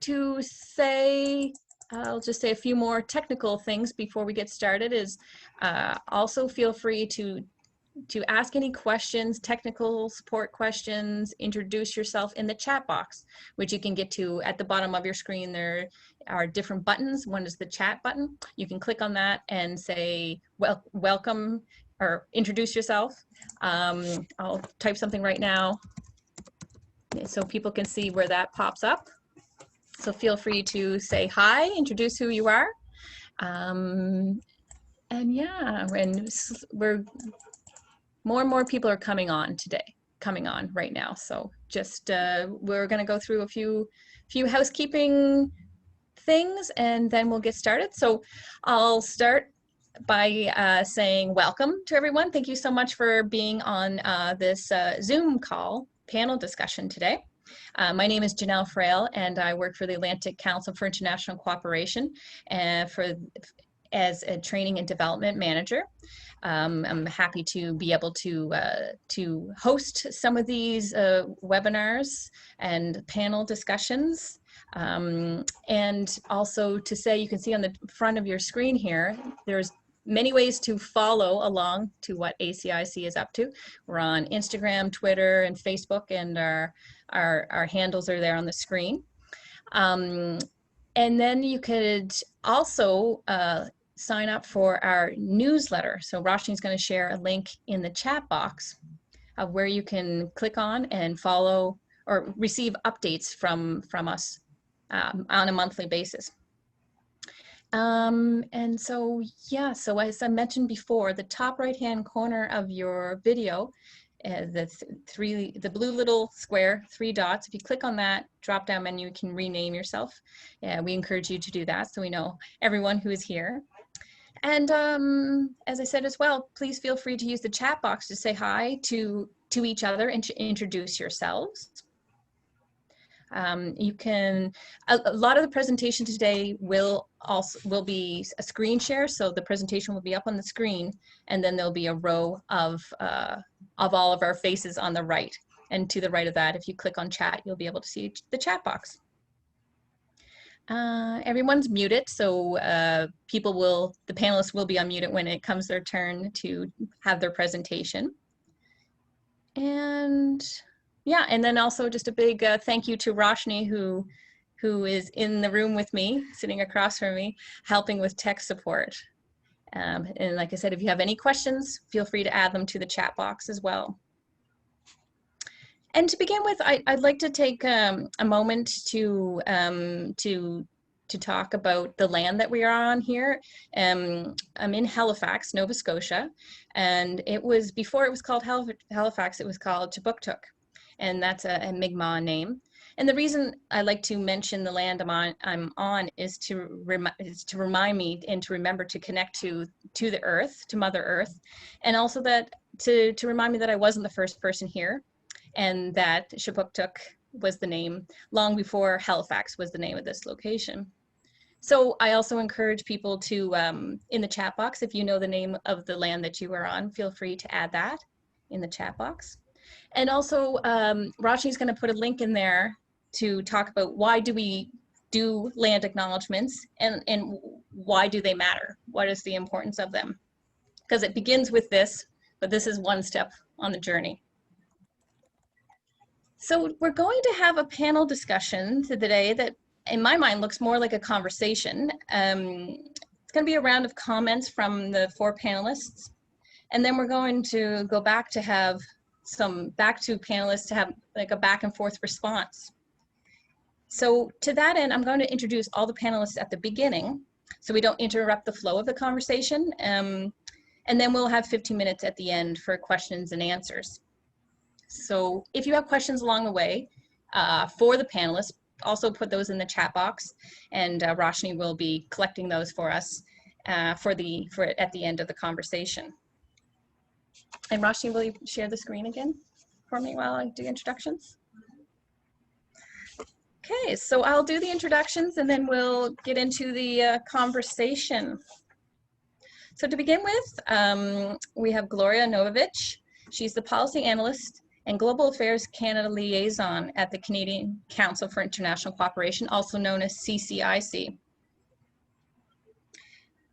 to say, I'll just say a few more technical things before we get started, is also feel free to ask any questions, technical support questions, introduce yourself in the chat box, which you can get to at the bottom of your screen. There are different buttons. One is the chat button. You can click on that and say, well, welcome, or introduce yourself. I'll type something right now so people can see where that pops up. So feel free to say hi, introduce who you are. And yeah, and more and more people are coming on right now. So just we're going to go through a few housekeeping things and then we'll get started. So I'll start by saying welcome to everyone. Thank you so much for being on this Zoom call panel discussion today. My name is Janelle Frail and I work for the Atlantic Council for International Cooperation as a training and development manager. I'm happy to be able to host some of these webinars and panel discussions. And also to say, you can see on the front of your screen here, there's many ways to follow along to what ACIC is up to. We're on Instagram, Twitter, and Facebook, and our handles are there on the screen. And then you could also sign up for our newsletter. So Roshni is going to share a link in the chat box of where you can click on and follow or receive updates from us on a monthly basis. And so, yeah, so as I mentioned before, the top right-hand corner of your video, the blue little square, 3 dots, if you click on that drop-down menu, you can rename yourself. We encourage you to do that so we know everyone who is here. And as I said as well, please feel free to use the chat box to say hi to each other and to introduce yourselves. You can, a lot of the presentation today will be a screen share, so the presentation will be up on the screen, and then there'll be a row of all of our faces on the right. And to the right of that, if you click on chat, you'll be able to see the chat box. Everyone's muted, so the panelists will be unmuted when it comes their turn to have their presentation. And yeah, and then also just a big thank you to Roshni, who is in the room with me, sitting across from me, helping with tech support. And like I said, if you have any questions, feel free to add them to the chat box as well. And to begin with, I'd like to take a moment to talk about the land that we are on here. I'm in Halifax, Nova Scotia, and before it was called Halifax, it was called Chibuktuk, and that's a Mi'kmaq name. And the reason I like to mention the land I'm on is to remind me and to remember to connect to the earth, to Mother Earth, and also that to remind me that I wasn't the first person here, and that Chibuktuk was the name long before Halifax was the name of this location. So I also encourage people to, in the chat box, if you know the name of the land that you are on, feel free to add that in the chat box. And also, Roshni's going to put a link in there to talk about why do we do land acknowledgements and why do they matter? What is the importance of them? Because it begins with this, but this is one step on the journey. So we're going to have a panel discussion today that, in my mind, looks more like a conversation. It's going to be a round of comments from the 4 panelists, and then we're going to go back to have panelists to have like a back and forth response. So to that end, I'm going to introduce all the panelists at the beginning so we don't interrupt the flow of the conversation, and then we'll have 15 minutes at the end for questions and answers. So if you have questions along the way for the panelists, also put those in the chat box, and Roshni will be collecting those for us at the end of the conversation. And Roshni, will you share the screen again for me while I do introductions? Okay, so I'll do the introductions and then we'll get into the conversation. So to begin with, we have Gloria Novovich. She's the policy analyst and Global Affairs Canada Liaison at the Canadian Council for International Cooperation, also known as CCIC.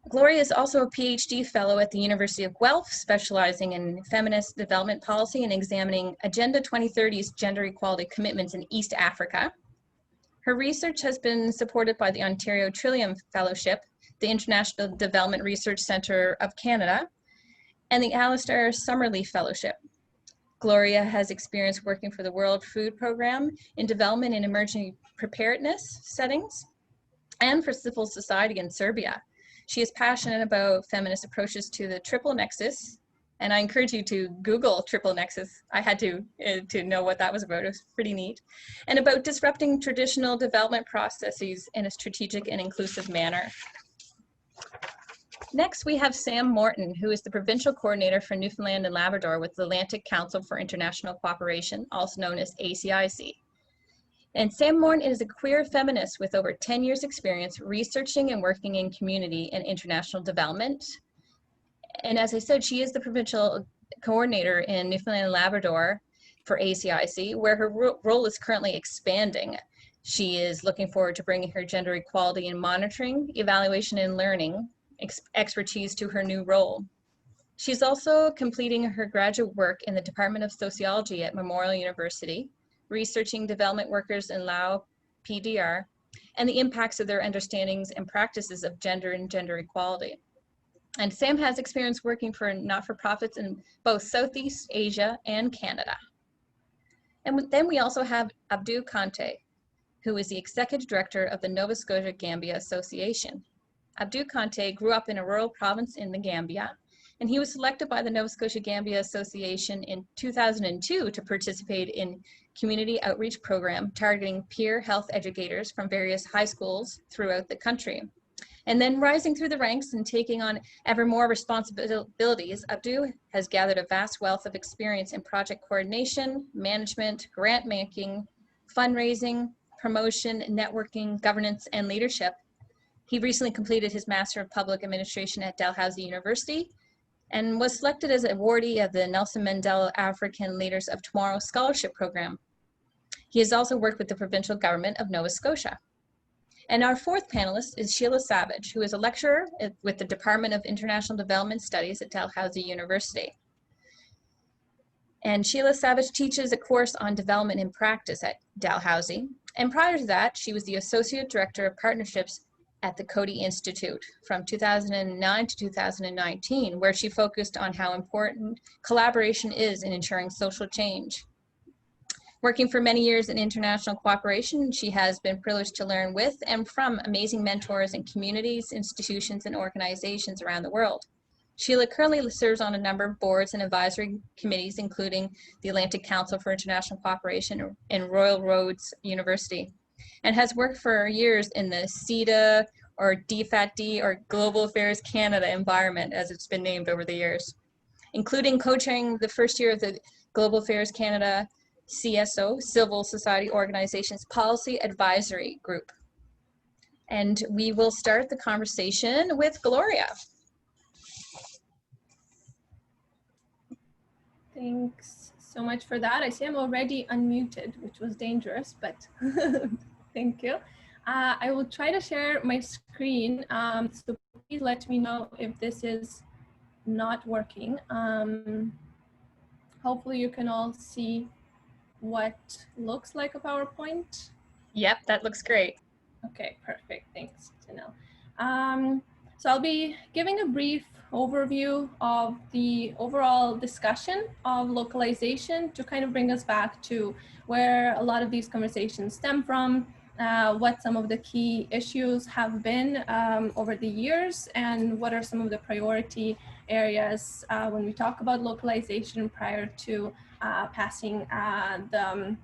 Gloria is also a PhD fellow at the University of Guelph, specializing in feminist development policy and examining Agenda 2030's gender equality commitments in East Africa. Her research has been supported by the Ontario Trillium Fellowship, the International Development Research Centre of Canada, and the Alistair Summerlee Fellowship. Gloria has experience working for the World Food Programme in development and emerging preparedness settings, and for civil society in Serbia. She is passionate about feminist approaches to the triple nexus, and I encourage you to Google triple nexus. I had to know what that was about. It was pretty neat. And about disrupting traditional development processes in a strategic and inclusive manner. Next, we have Sam Morton, who is the Provincial Coordinator for Newfoundland and Labrador with the Atlantic Council for International Cooperation, also known as ACIC. And Sam Morton is a queer feminist with over 10 years experience researching and working in community and international development. And as I said, she is the provincial coordinator in Newfoundland and Labrador for ACIC, where her role is currently expanding. She is looking forward to bringing her gender equality in monitoring, evaluation, and learning expertise to her new role. She's also completing her graduate work in the Department of Sociology at Memorial University, researching development workers in Lao PDR and the impacts of their understandings and practices of gender and gender equality. And Sam has experience working for not-for-profits in both Southeast Asia and Canada. And then we also have Abdou Kante, who is the Executive Director of the Nova Scotia Gambia Association. Abdou Kante grew up in a rural province in the Gambia, and he was selected by the Nova Scotia Gambia Association in 2002 to participate in community outreach program targeting peer health educators from various high schools throughout the country. And then rising through the ranks and taking on ever more responsibilities, Abdou has gathered a vast wealth of experience in project coordination, management, grant making, fundraising, promotion, networking, governance, and leadership. He recently completed his Master of Public Administration at Dalhousie University and was selected as awardee of the Nelson Mandela African Leaders of Tomorrow Scholarship Program. He has also worked with the provincial government of Nova Scotia. And our fourth panelist is Sheila Savage, who is a lecturer with the Department of International Development Studies at Dalhousie University. And Sheila Savage teaches a course on development in practice at Dalhousie. And prior to that, she was the Associate Director of Partnerships at the Coady Institute from 2009 to 2019, where she focused on how important collaboration is in ensuring social change. Working for many years in international cooperation, she has been privileged to learn with and from amazing mentors in communities, institutions, and organizations around the world. Sheila currently serves on a number of boards and advisory committees, including the Atlantic Council for International Cooperation and Royal Roads University, and has worked for years in the CETA or DFAT-D or Global Affairs Canada environment, as it's been named over the years, including co-chairing the first year of the Global Affairs Canada CSO, Civil Society Organizations Policy Advisory Group. And we will start the conversation with Gloria. Thanks so much for that. I see I'm already unmuted, which was dangerous, but thank you. I will try to share my screen, so please let me know if this is not working. Hopefully you can all see what looks like a PowerPoint. Yep, that looks great. Okay, perfect. Thanks, Janelle. So I'll be giving a brief overview of the overall discussion of localization to kind of bring us back to where a lot of these conversations stem from, what some of the key issues have been over the years, and what are some of the priority areas when we talk about localization prior to passing the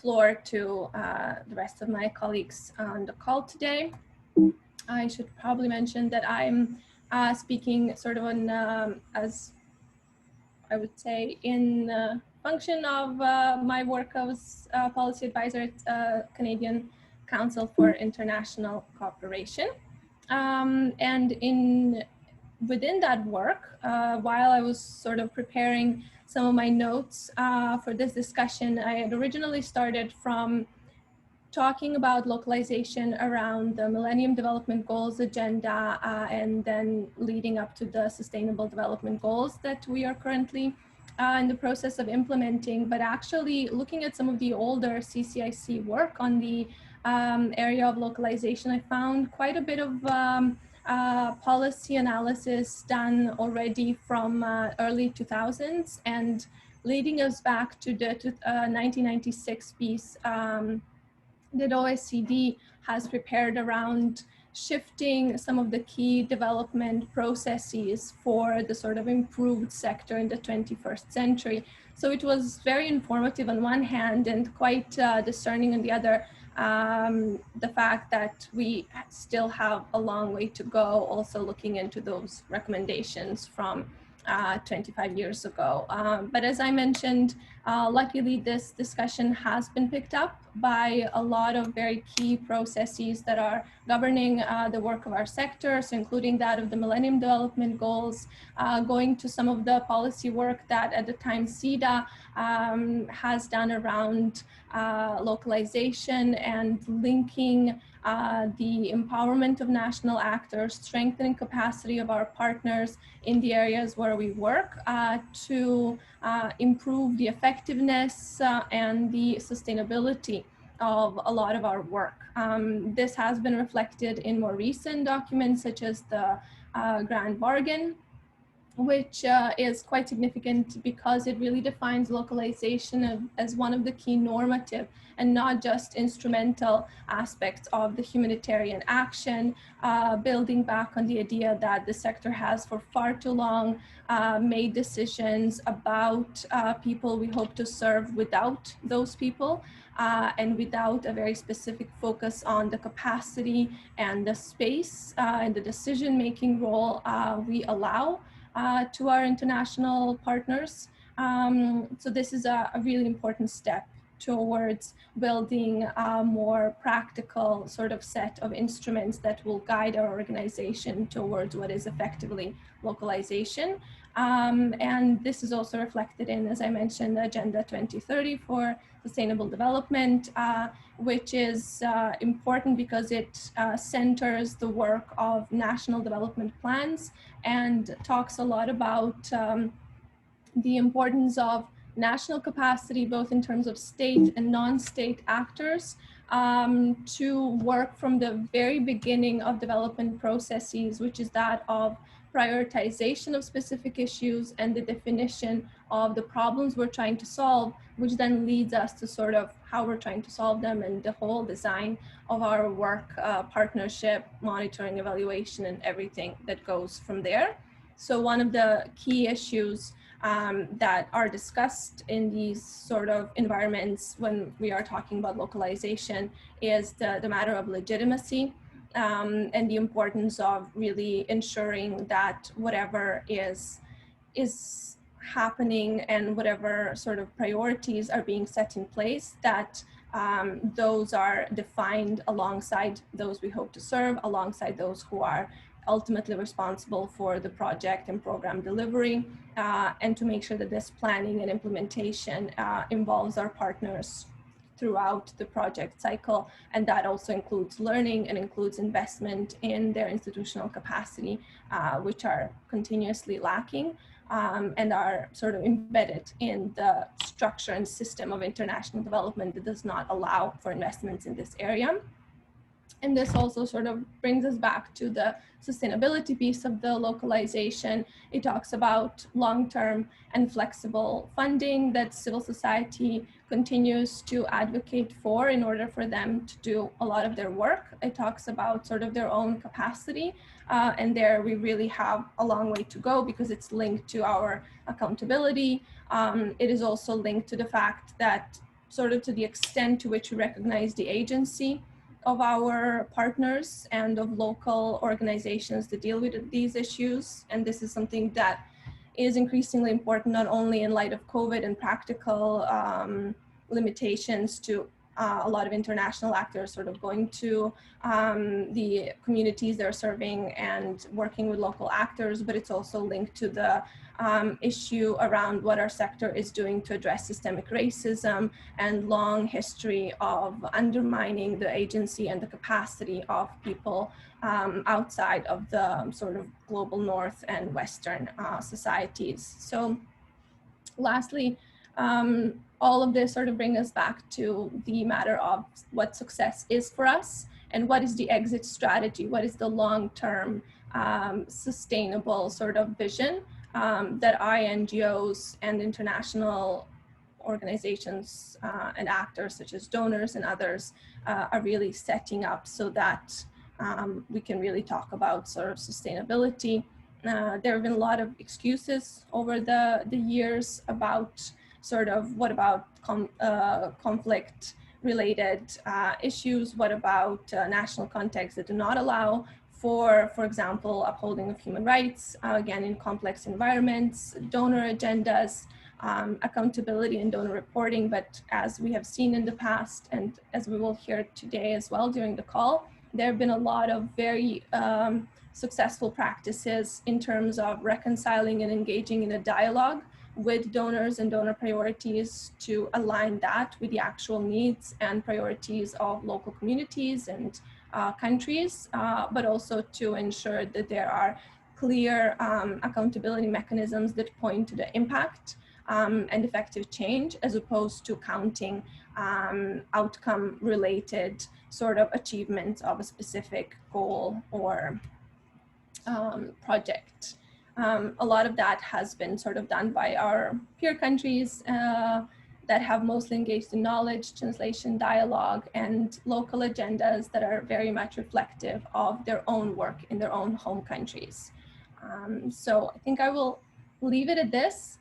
floor to the rest of my colleagues on the call today. I should probably mention that I'm speaking sort of on, as I would say, in function of my work as policy advisor at Canadian Council for International Cooperation. And in within that work, while I was sort of preparing some of my notes for this discussion, I had originally started from talking about localization around the Millennium Development Goals agenda, and then leading up to the Sustainable Development Goals that we are currently in the process of implementing, but actually looking at some of the older CCIC work on the area of localization, I found quite a bit of policy analysis done already from early 2000s, and leading us back to the 1996 piece that OECD has prepared around shifting some of the key development processes for the sort of improved sector in the 21st century. So it was very informative on one hand and quite discerning on the other. The fact that we still have a long way to go, also looking into those recommendations from 25 years ago. But as I mentioned, luckily this discussion has been picked up by a lot of very key processes that are governing the work of our sectors, including that of the Millennium Development Goals, going to some of the policy work that at the time CEDA has done around localization and linking the empowerment of national actors, strengthening capacity of our partners in the areas where we work to improve the effectiveness and the sustainability of a lot of our work. This has been reflected in more recent documents such as the Grand Bargain, which is quite significant because it really defines localization as one of the key normative and not just instrumental aspects of the humanitarian action, building back on the idea that the sector has for far too long made decisions about people we hope to serve without those people, and without a very specific focus on the capacity and the space and the decision-making role we allow to our international partners. So this is a really important step towards building a more practical sort of set of instruments that will guide our organization towards what is effectively localization. And this is also reflected in, as I mentioned, the Agenda 2030 for Sustainable Development, which is important because it centers the work of national development plans and talks a lot about the importance of national capacity, both in terms of state and non-state actors, to work from the very beginning of development processes, which is that of prioritization of specific issues and the definition of the problems we're trying to solve, which then leads us to sort of how we're trying to solve them and the whole design of our work, partnership, monitoring, evaluation, and everything that goes from there. So one of the key issues that are discussed in these sort of environments when we are talking about localization is the matter of legitimacy, and the importance of really ensuring that whatever is happening and whatever sort of priorities are being set in place, that those are defined alongside those we hope to serve, alongside those who are ultimately responsible for the project and program delivery, and to make sure that this planning and implementation involves our partners throughout the project cycle. And that also includes learning and includes investment in their institutional capacity, which are continuously lacking and are sort of embedded in the structure and system of international development that does not allow for investments in this area. And this also sort of brings us back to the sustainability piece of the localization. It talks about long-term and flexible funding that civil society continues to advocate for in order for them to do a lot of their work. It talks about sort of their own capacity. And there we really have a long way to go because it's linked to our accountability. It is also linked to the fact that sort of to the extent to which we recognize the agency of our partners and of local organizations to deal with these issues. And this is something that is increasingly important, not only in light of COVID and practical limitations to a lot of international actors sort of going to the communities they're serving and working with local actors, but it's also linked to the issue around what our sector is doing to address systemic racism and long history of undermining the agency and the capacity of people outside of the sort of global North and Western societies. So lastly, all of this sort of brings us back to the matter of what success is for us and what is the exit strategy, what is the long-term sustainable sort of vision that NGOs and international organizations and actors such as donors and others are really setting up so that we can really talk about sort of sustainability. There have been a lot of excuses over the years about sort of what about conflict related issues, what about national contexts that do not allow for example, upholding of human rights, again, in complex environments, donor agendas, accountability and donor reporting. But as we have seen in the past, and as we will hear today as well during the call, there have been a lot of very successful practices in terms of reconciling and engaging in a dialogue with donors and donor priorities to align that with the actual needs and priorities of local communities and countries, but also to ensure that there are clear accountability mechanisms that point to the impact and effective change, as opposed to counting outcome related sort of achievements of a specific goal or project. A lot of that has been sort of done by our peer countries that have mostly engaged in knowledge, translation, dialogue, and local agendas that are very much reflective of their own work in their own home countries. So I think I will leave it at this.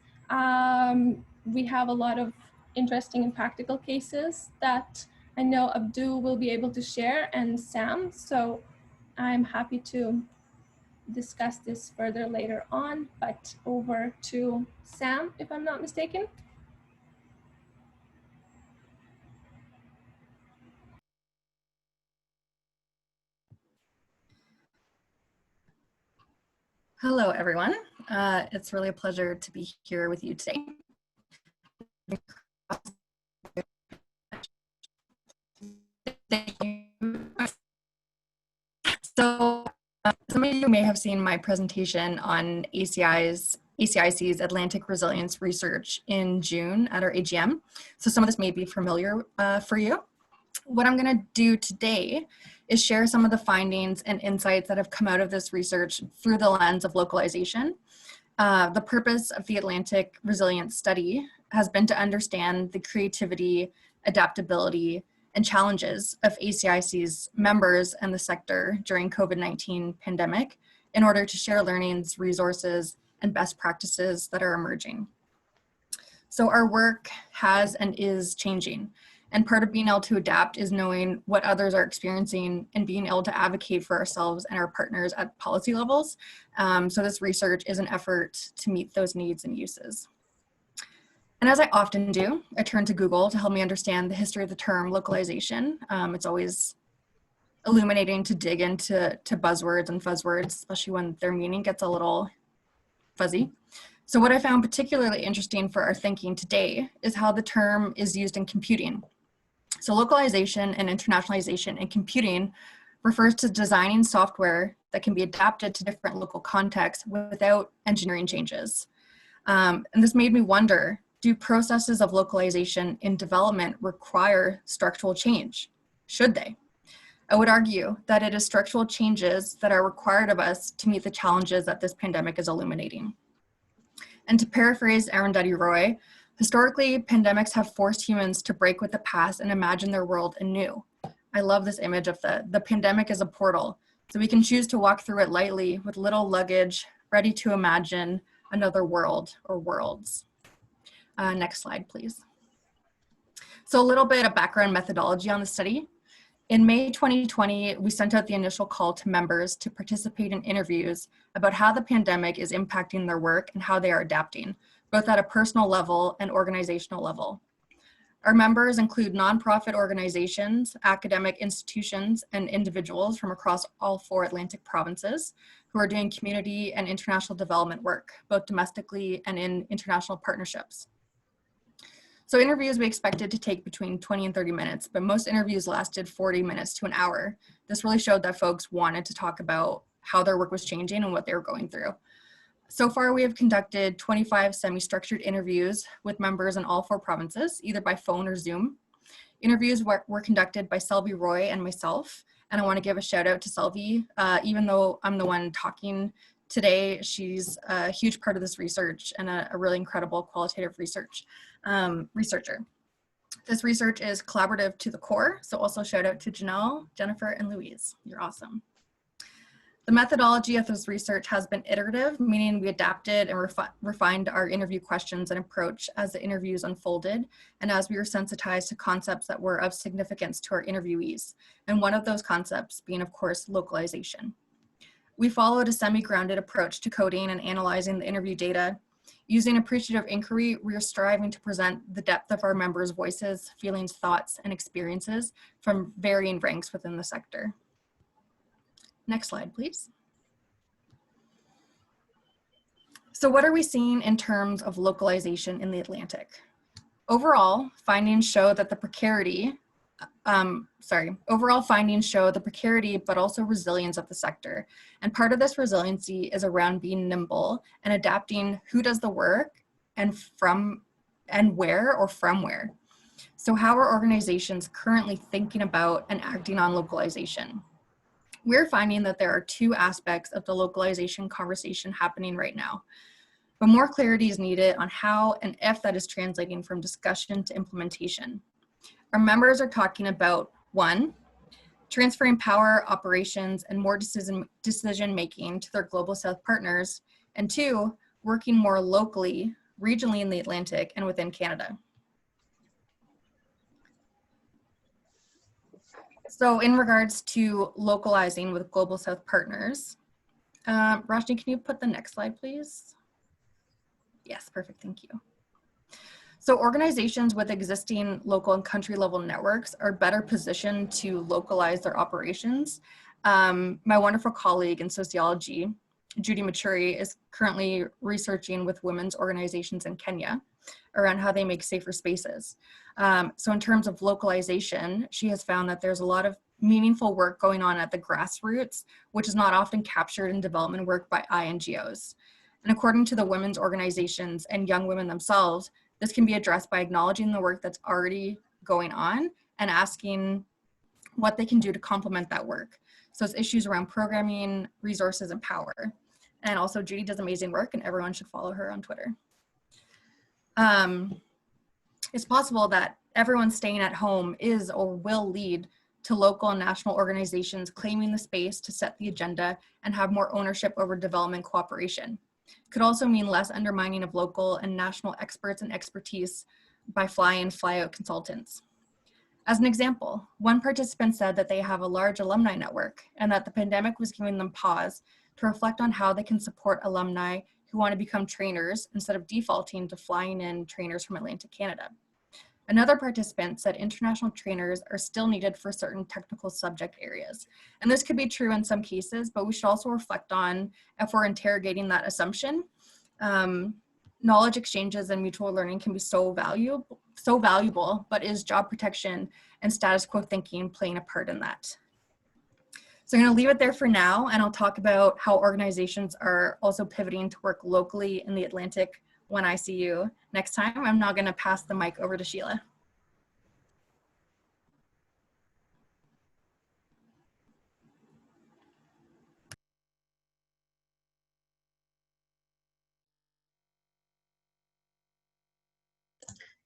We have a lot of interesting and practical cases that I know Abdu will be able to share, and Sam, so I'm happy to discuss this further later on, but over to Sam, if I'm not mistaken. Hello, everyone. It's really a pleasure to be here with you today. So some of you may have seen my presentation on ACIC's Atlantic Resilience Research in June at our AGM. So some of this may be familiar for you. What I'm going to do today is share some of the findings and insights that have come out of this research through the lens of localization. The purpose of the Atlantic Resilience Study has been to understand the creativity, adaptability, and challenges of ACIC's members and the sector during COVID-19 pandemic in order to share learnings, resources, and best practices that are emerging. So our work has and is changing. And part of being able to adapt is knowing what others are experiencing and being able to advocate for ourselves and our partners at policy levels. So this research is an effort to meet those needs and uses. And as I often do, I turn to Google to help me understand the history of the term localization. It's always illuminating to dig into buzzwords and fuzzwords, especially when their meaning gets a little fuzzy. So what I found particularly interesting for our thinking today is how the term is used in computing. So localization and internationalization in computing refers to designing software that can be adapted to different local contexts without engineering changes. And this made me wonder, do processes of localization in development require structural change? Should they? I would argue that it is structural changes that are required of us to meet the challenges that this pandemic is illuminating. And to paraphrase Arundhati Roy, historically, pandemics have forced humans to break with the past and imagine their world anew. I love this image of the pandemic as a portal, so we can choose to walk through it lightly with little luggage, ready to imagine another world or worlds. Next slide, please. So a little bit of background methodology on the study. In May 2020, we sent out the initial call to members to participate in interviews about how the pandemic is impacting their work and how they are adapting, both at a personal level and organizational level. Our members include nonprofit organizations, academic institutions, and individuals from across all 4 Atlantic provinces who are doing community and international development work, both domestically and in international partnerships. So interviews we expected to take between 20 and 30 minutes, but most interviews lasted 40 minutes to an hour. This really showed that folks wanted to talk about how their work was changing and what they were going through. So far, we have conducted 25 semi-structured interviews with members in all 4 provinces, either by phone or Zoom. Interviews were conducted by Selby Roy and myself, and I want to give a shout out to Selby. Even though I'm the one talking today, she's a huge part of this research and a really incredible qualitative researcher. This research is collaborative to the core, so also shout out to Janelle, Jennifer, and Louise. You're awesome. The methodology of this research has been iterative, meaning we adapted and refined our interview questions and approach as the interviews unfolded and as we were sensitized to concepts that were of significance to our interviewees, and one of those concepts being, of course, localization. We followed a semi-grounded approach to coding and analyzing the interview data. Using appreciative inquiry, we are striving to present the depth of our members' voices, feelings, thoughts, and experiences from varying ranks within the sector. Next slide, please. So what are we seeing in terms of localization in the Atlantic? Overall findings show that the precarity, but also resilience of the sector. And part of this resiliency is around being nimble and adapting who does the work and where or from where. So how are organizations currently thinking about and acting on localization? We're finding that there are 2 aspects of the localization conversation happening right now, but more clarity is needed on how and if that is translating from discussion to implementation. Our members are talking about 1, transferring power, operations, and more decision-making to their Global South partners, and 2, working more locally, regionally in the Atlantic and within Canada. So in regards to localizing with Global South partners, Rashni, can you put the next slide, please? Yes, perfect, thank you. So organizations with existing local and country level networks are better positioned to localize their operations. My wonderful colleague in sociology, Judy Maturi, is currently researching with women's organizations in Kenya around how they make safer spaces. So in terms of localization, she has found that there's a lot of meaningful work going on at the grassroots, which is not often captured in development work by INGOs. And according to the women's organizations and young women themselves, this can be addressed by acknowledging the work that's already going on and asking what they can do to complement that work. So it's issues around programming, resources, and power. And also Judy does amazing work and everyone should follow her on Twitter. It's possible that everyone staying at home is or will lead to local and national organizations claiming the space to set the agenda and have more ownership over development cooperation. It could also mean less undermining of local and national experts and expertise by fly-in, fly-out consultants. As an example, one participant said that they have a large alumni network and that the pandemic was giving them pause to reflect on how they can support alumni who want to become trainers instead of defaulting to flying in trainers from Atlantic Canada. Another participant said international trainers are still needed for certain technical subject areas. And this could be true in some cases, but we should also reflect on if we're interrogating that assumption. Knowledge exchanges and mutual learning can be so valuable, but is job protection and status quo thinking playing a part in that? So I'm going to leave it there for now, and I'll talk about how organizations are also pivoting to work locally in the Atlantic when I see you next time. I'm now going to pass the mic over to Sheila.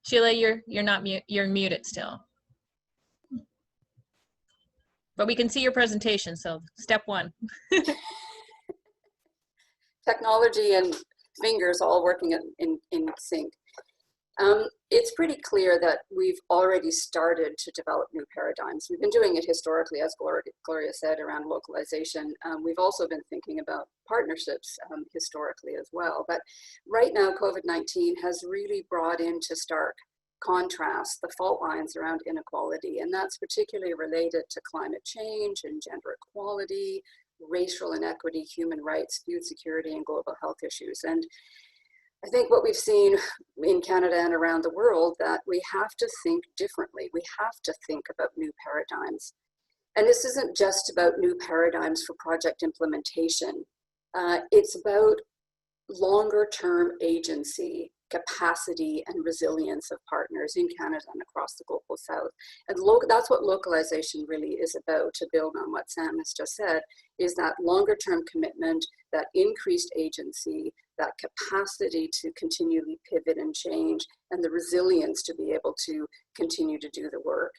Sheila, you're not mute. You're muted still. But we can see your presentation, so step 1. Technology and fingers all working in sync. It's pretty clear that we've already started to develop new paradigms. We've been doing it historically, as Gloria said, around localization. We've also been thinking about partnerships historically as well. But right now, COVID-19 has really brought into stark contrast, the fault lines around inequality, and that's particularly related to climate change and gender equality, racial inequity, human rights, food security, and global health issues. And I think what we've seen in Canada and around the world, that we have to think differently. We have to think about new paradigms. And this isn't just about new paradigms for project implementation. It's about longer term agency, capacity, and resilience of partners in Canada and across the global south. And that's what localization really is about, to build on what Sam has just said, is that longer term commitment, that increased agency, that capacity to continually pivot and change, and the resilience to be able to continue to do the work.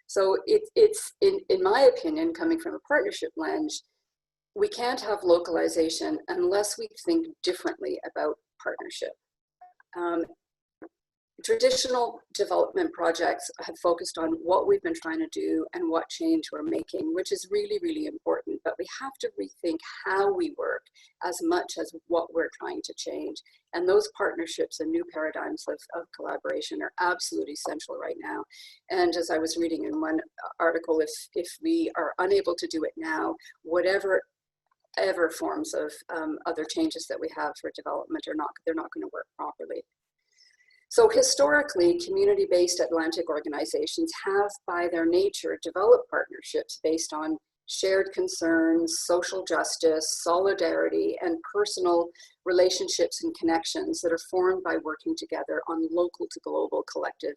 So it's in my opinion, coming from a partnership lens, we can't have localization unless we think differently about partnership. Traditional development projects have focused on what we've been trying to do and what change we're making, which is really, really important. But we have to rethink how we work as much as what we're trying to change. And those partnerships and new paradigms of collaboration are absolutely essential right now. And as I was reading in one article, if we are unable to do it now, whatever forms of other changes that we have for development they're not going to work properly. So historically, community-based Atlantic organizations have, by their nature, developed partnerships based on shared concerns, social justice, solidarity, and personal relationships and connections that are formed by working together on local to global collective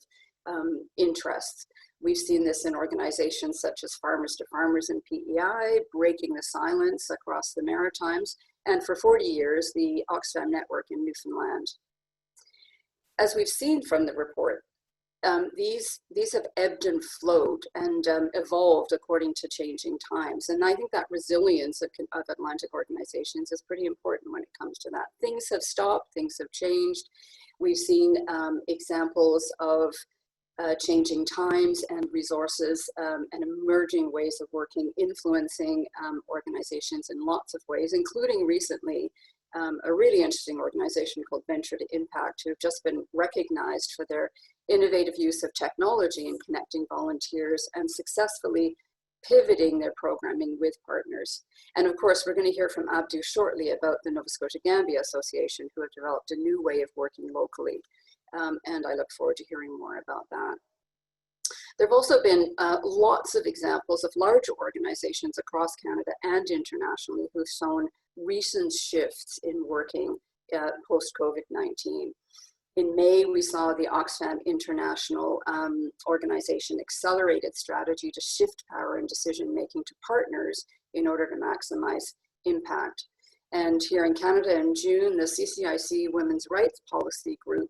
interests. We've seen this in organizations such as Farmers to Farmers and PEI, Breaking the Silence across the Maritimes, and for 40 years, the Oxfam Network in Newfoundland. As we've seen from the report, these have ebbed and flowed and evolved according to changing times. And I think that resilience of Atlantic organizations is pretty important when it comes to that. Things have stopped, things have changed. We've seen examples of changing times and resources and emerging ways of working, influencing organizations in lots of ways, including recently a really interesting organization called Venture to Impact, who have just been recognized for their innovative use of technology in connecting volunteers and successfully pivoting their programming with partners. And of course, we're going to hear from Abdu shortly about the Nova Scotia Gambia Association, who have developed a new way of working locally. And I look forward to hearing more about that. There have also been lots of examples of larger organizations across Canada and internationally who've shown recent shifts in working post-COVID-19. In May, we saw the Oxfam International organization accelerate its strategy to shift power and decision-making to partners in order to maximize impact. And here in Canada in June, the CCIC Women's Rights Policy Group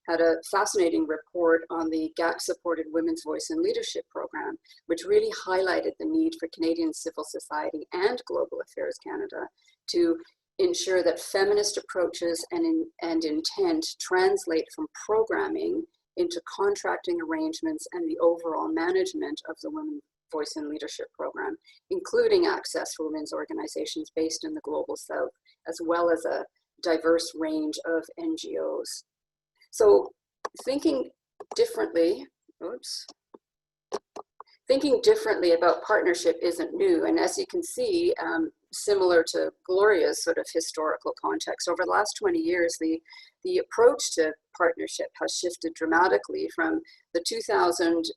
had a fascinating report on the GAC-supported Women's Voice in Leadership program, which really highlighted the need for Canadian civil society and Global Affairs Canada to ensure that feminist approaches and intent translate from programming into contracting arrangements and the overall management of the Women's Voice in Leadership program, including access for women's organizations based in the Global South, as well as a diverse range of NGOs. So thinking differently about partnership isn't new. And as you can see, similar to Gloria's sort of historical context, over the last 20 years, the approach to partnership has shifted dramatically from the 2000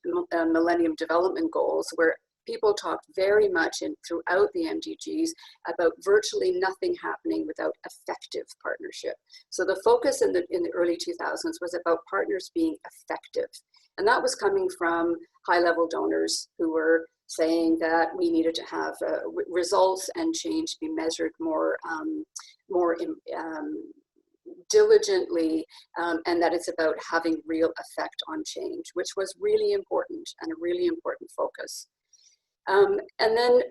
Millennium Development Goals, where people talked very much throughout the MDGs about virtually nothing happening without effective partnership. So the focus in the early 2000s was about partners being effective. And that was coming from high-level donors who were saying that we needed to have results and change be measured more diligently, and that it's about having real effect on change, which was really important and a really important focus. And then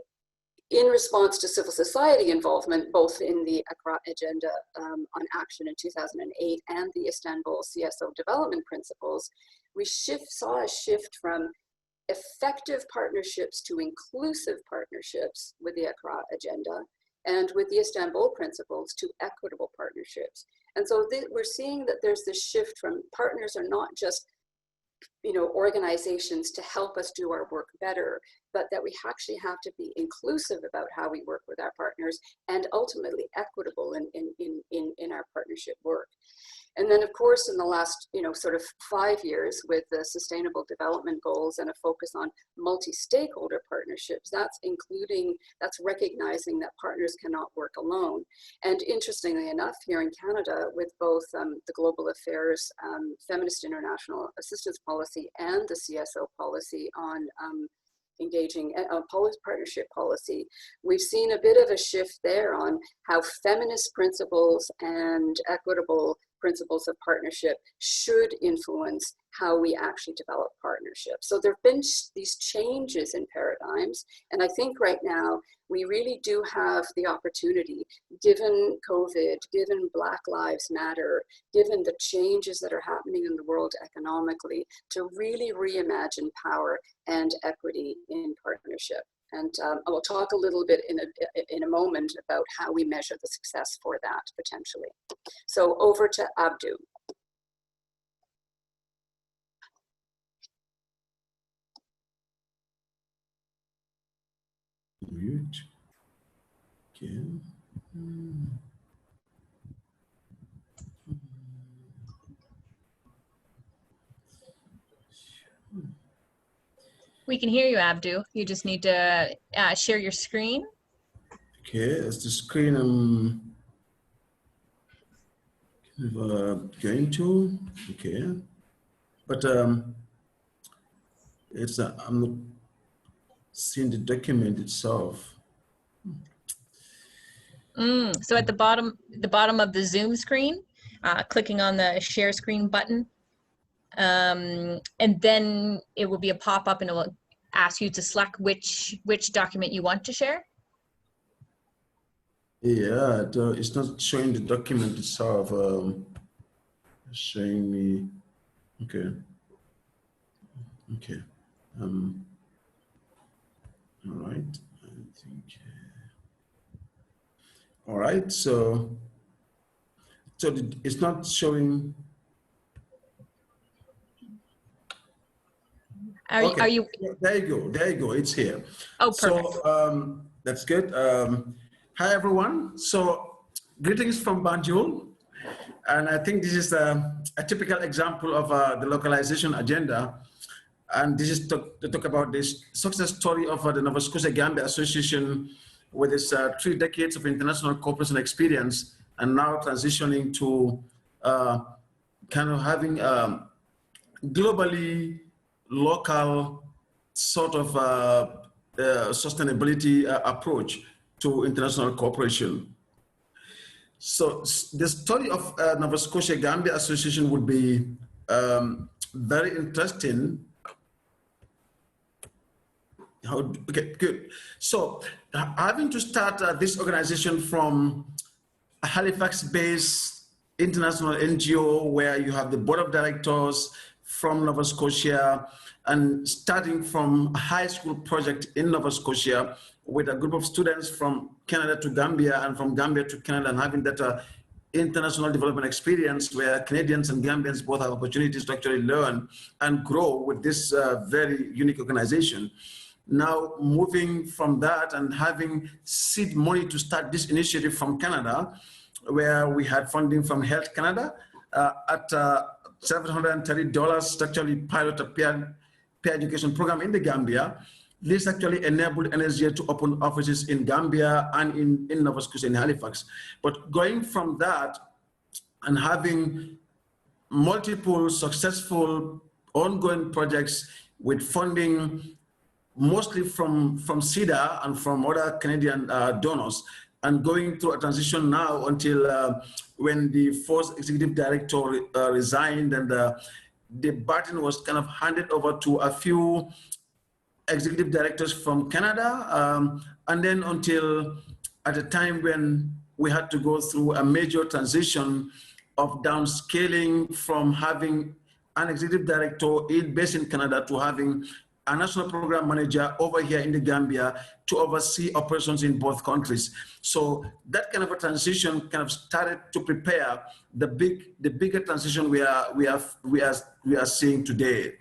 in response to civil society involvement, both in the Accra Agenda on Action in 2008 and the Istanbul CSO development principles, we saw a shift from effective partnerships to inclusive partnerships with the Accra Agenda, and with the Istanbul principles to equitable partnerships. And so we're seeing that there's this shift from partners are not just organizations to help us do our work better, but that we actually have to be inclusive about how we work with our partners and ultimately equitable in our partnership work. And then, of course, in the last, sort of 5 years with the Sustainable Development Goals and a focus on multi-stakeholder partnerships, that's recognizing that partners cannot work alone. And interestingly enough, here in Canada, with both the Global Affairs Feminist International Assistance Policy and the CSO policy on engaging partnership policy, we've seen a bit of a shift there on how feminist principles and equitable principles of partnership should influence how we actually develop partnerships. So there have been these changes in paradigms, and I think right now we really do have the opportunity, given COVID, given Black Lives Matter, given the changes that are happening in the world economically, to really reimagine power and equity in partnership. And I will talk a little bit in a moment about how we measure the success for that potentially. So over to Abdu. Mute. Okay. We can hear you, Abdu. You just need to share your screen. Okay, it's the screen I'm going to. Okay, but it's I'm not seeing the document itself. So at the bottom of the Zoom screen, clicking on the share screen button, and then it will be a pop-up and it will ask you to select which document you want to share. Yeah, it's not showing the document itself. It's showing me. Okay. Okay. All right. I think. All right. So it's not showing. Are you? There you go. There you go. It's here. Oh, perfect. So that's good. Hi, everyone. So greetings from Banjul. And I think this is a typical example of the localization agenda. And this is to talk about this success story of the Nova Scotia Gambia Association with its 3 decades of international cooperation experience, and now transitioning to kind of having globally local sort of sustainability approach to international cooperation. So the story of Nova Scotia Gambia Association would be very interesting. Okay, good. So having to start this organization from a Halifax-based international NGO where you have the board of directors from Nova Scotia, and starting from a high school project in Nova Scotia with a group of students from Canada to Gambia and from Gambia to Canada, and having that international development experience where Canadians and Gambians both have opportunities to actually learn and grow with this very unique organization. Now moving from that and having seed money to start this initiative from Canada, where we had funding from Health Canada at $730 to actually pilot a peer education program in the Gambia. This actually enabled NSGA to open offices in Gambia and in Nova Scotia and Halifax. But going from that and having multiple successful ongoing projects with funding mostly from CEDA and from other Canadian donors, and going through a transition now until when the first executive director resigned, and the baton was kind of handed over to a few executive directors from Canada, and then until at a time when we had to go through a major transition of downscaling from having an executive director based in Canada to having a national program manager over here in the Gambia to oversee operations in both countries. So that kind of a transition kind of started to prepare the bigger transition we are seeing today.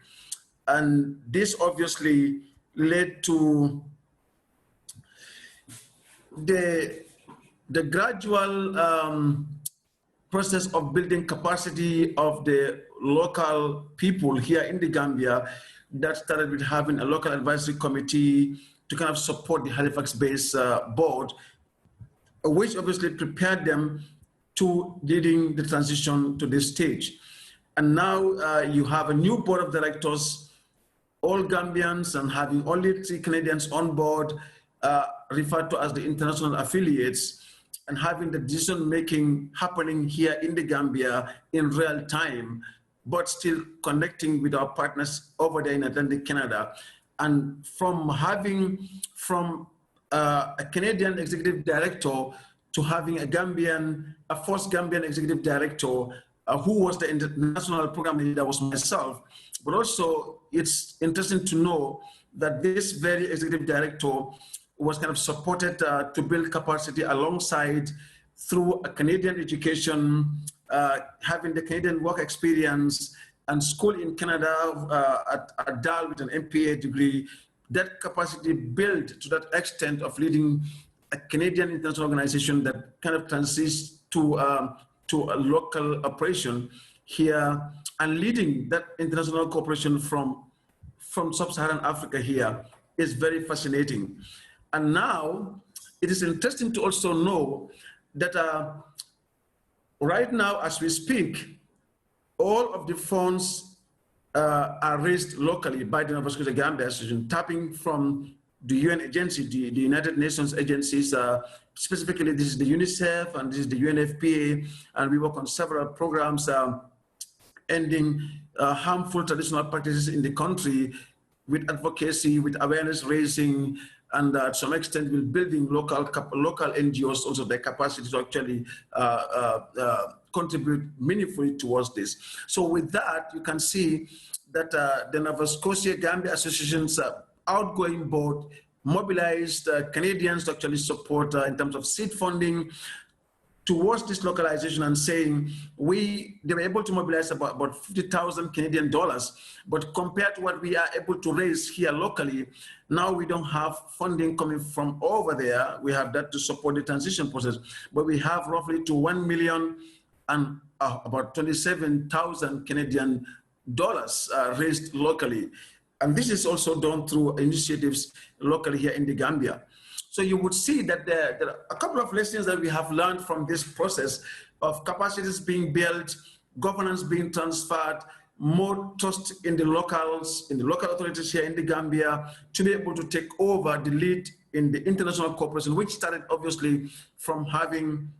And this obviously led to the gradual process of building capacity of the local people here in the Gambia that started with having a local advisory committee to kind of support the Halifax-based board, which obviously prepared them to leading the transition to this stage. And now you have a new board of directors, all Gambians, and having only 3 Canadians on board, referred to as the international affiliates, and having the decision-making happening here in the Gambia in real time, but still connecting with our partners over there in Atlantic Canada. And from having a Canadian executive director to having a first Gambian executive director, who was the international program leader, was myself. But also, it's interesting to know that this very executive director was kind of supported to build capacity alongside through a Canadian education, having the Canadian work experience, and school in Canada at DAL with an MPA degree. That capacity built to that extent of leading a Canadian international organization that kind of transitions to a local operation here, and leading that international cooperation from sub-Saharan Africa here is very fascinating. And now it is interesting to also know that right now, as we speak, all of the funds are raised locally by the Nova Scotia Gambia Association, tapping from the UN agency, the United Nations agencies. Specifically, this is the UNICEF and this is the UNFPA, and we work on several programs ending harmful traditional practices in the country with advocacy, with awareness raising, and to some extent with building local NGOs, also their capacity to actually contribute meaningfully towards this. So with that, you can see that the Nova Scotia Gambia Association's outgoing board mobilized Canadians to actually support in terms of seed funding towards this localization, and saying they were able to mobilize about 50,000 Canadian dollars, but compared to what we are able to raise here locally, now we don't have funding coming from over there. We have that to support the transition process, but we have roughly to 1 million and about 27,000 Canadian dollars raised locally. And this is also done through initiatives locally here in the Gambia. So you would see that there are a couple of lessons that we have learned from this process of capacities being built, governance being transferred, more trust in the locals, in the local authorities here in the Gambia, to be able to take over the lead in the international cooperation, which started obviously from having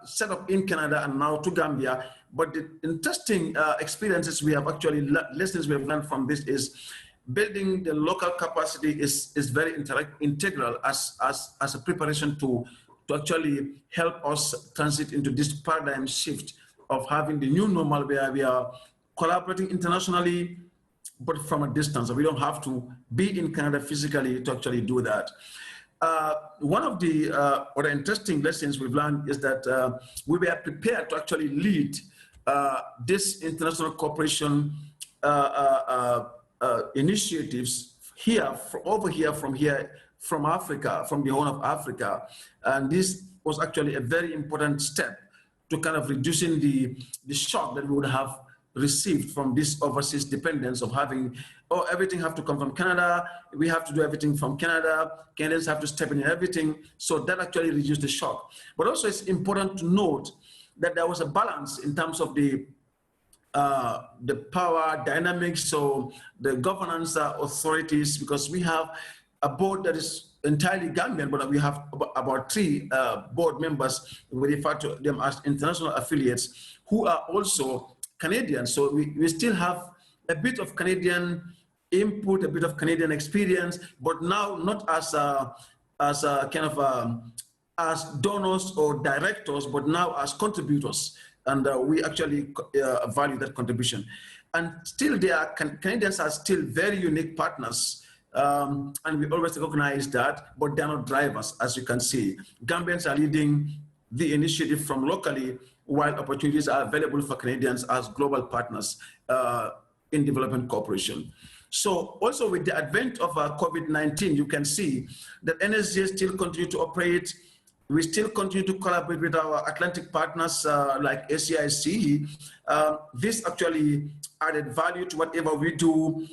set up in Canada and now to Gambia. But the interesting experiences we have actually, lessons we have learned from this is building the local capacity is very integral as a preparation to actually help us transit into this paradigm shift of having the new normal where we are collaborating internationally, but from a distance. We don't have to be in Canada physically to actually do that. One of the other interesting lessons we've learned is that we were prepared to actually lead this international cooperation initiatives from Africa, from the Horn of Africa. And this was actually a very important step to kind of reducing the shock that we would have received from this overseas dependence of having, oh, everything have to come from Canada, we have to do everything from Canada, Canadians have to step in everything. So that actually reduced the shock. But also it's important to note that there was a balance in terms of the power dynamics, so the governance authorities, because we have a board that is entirely Gambian, but we have about 3 board members, we refer to them as international affiliates, who are also Canadian. So we still have a bit of Canadian input, a bit of Canadian experience, but now not as as donors or directors, but now as contributors. And we actually value that contribution. And still Canadians are still very unique partners. And we always recognize that, but they're not drivers, as you can see. Gambians are leading the initiative from locally, while opportunities are available for Canadians as global partners in development cooperation. So also with the advent of COVID-19, you can see that NSGA still continue to operate. We still continue to collaborate with our Atlantic partners like ACIC. This actually added value to whatever we do.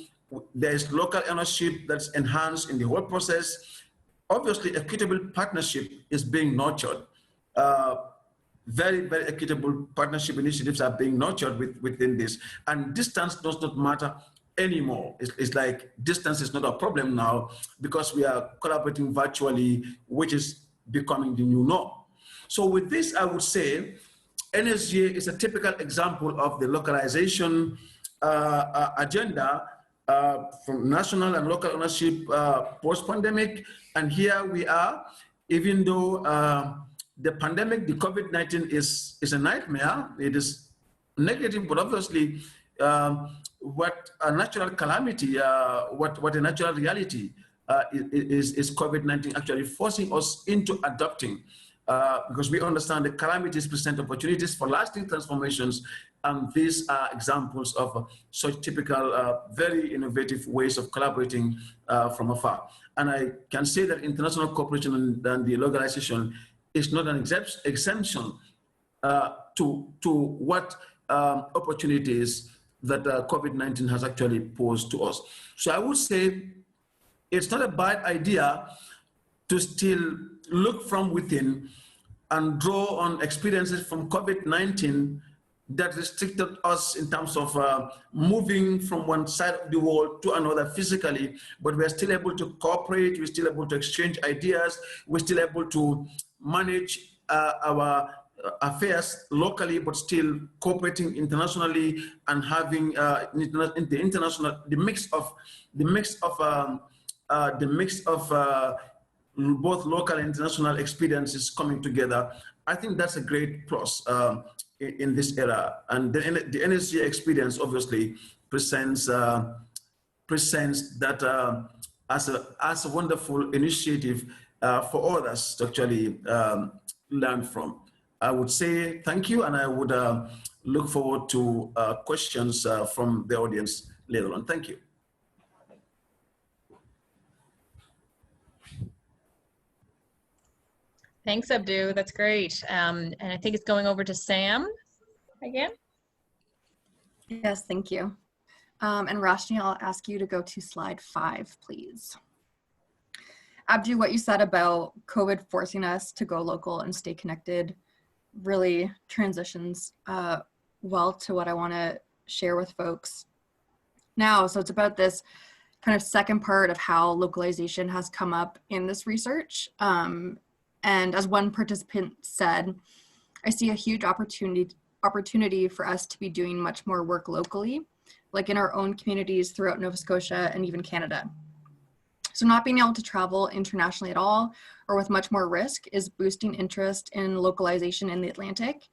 There's local ownership that's enhanced in the whole process. Obviously, equitable partnership is being nurtured. Very, very equitable partnership initiatives are being nurtured within this. And distance does not matter anymore. It's like distance is not a problem now because we are collaborating virtually, which is becoming the new norm. So with this, I would say NSGA is a typical example of the localization agenda from national and local ownership post-pandemic. And here we are, even though the pandemic, the COVID-19 is a nightmare. It is negative, but obviously what a natural calamity, what a natural reality is COVID-19 actually forcing us into adapting because we understand the calamities present opportunities for lasting transformations, and these are examples of such typical, very innovative ways of collaborating from afar. And I can say that international cooperation and the localization is not an exemption to what opportunities that COVID-19 has actually posed to us. So I would say it's not a bad idea to still look from within and draw on experiences from COVID-19 that restricted us in terms of moving from one side of the world to another physically, but we're still able to cooperate, we're still able to exchange ideas, we're still able to manage our affairs locally, but still cooperating internationally and having the mix of both local and international experiences coming together. I think that's a great plus in this era. And the NSGA experience obviously presents that as a wonderful initiative for others to actually learn from. I would say thank you, and I would look forward to questions from the audience later on. Thank you. Thanks, Abdu. That's great. And I think it's going over to Sam again. Yes, thank you. And Roshni, I'll ask you to go to slide 5, please. Abdu, what you said about COVID forcing us to go local and stay connected really transitions well to what I want to share with folks now. So it's about this kind of second part of how localization has come up in this research. And as one participant said, I see a huge opportunity for us to be doing much more work locally, like in our own communities throughout Nova Scotia and even Canada. So not being able to travel internationally at all, or with much more risk, is boosting interest in localization in the Atlantic.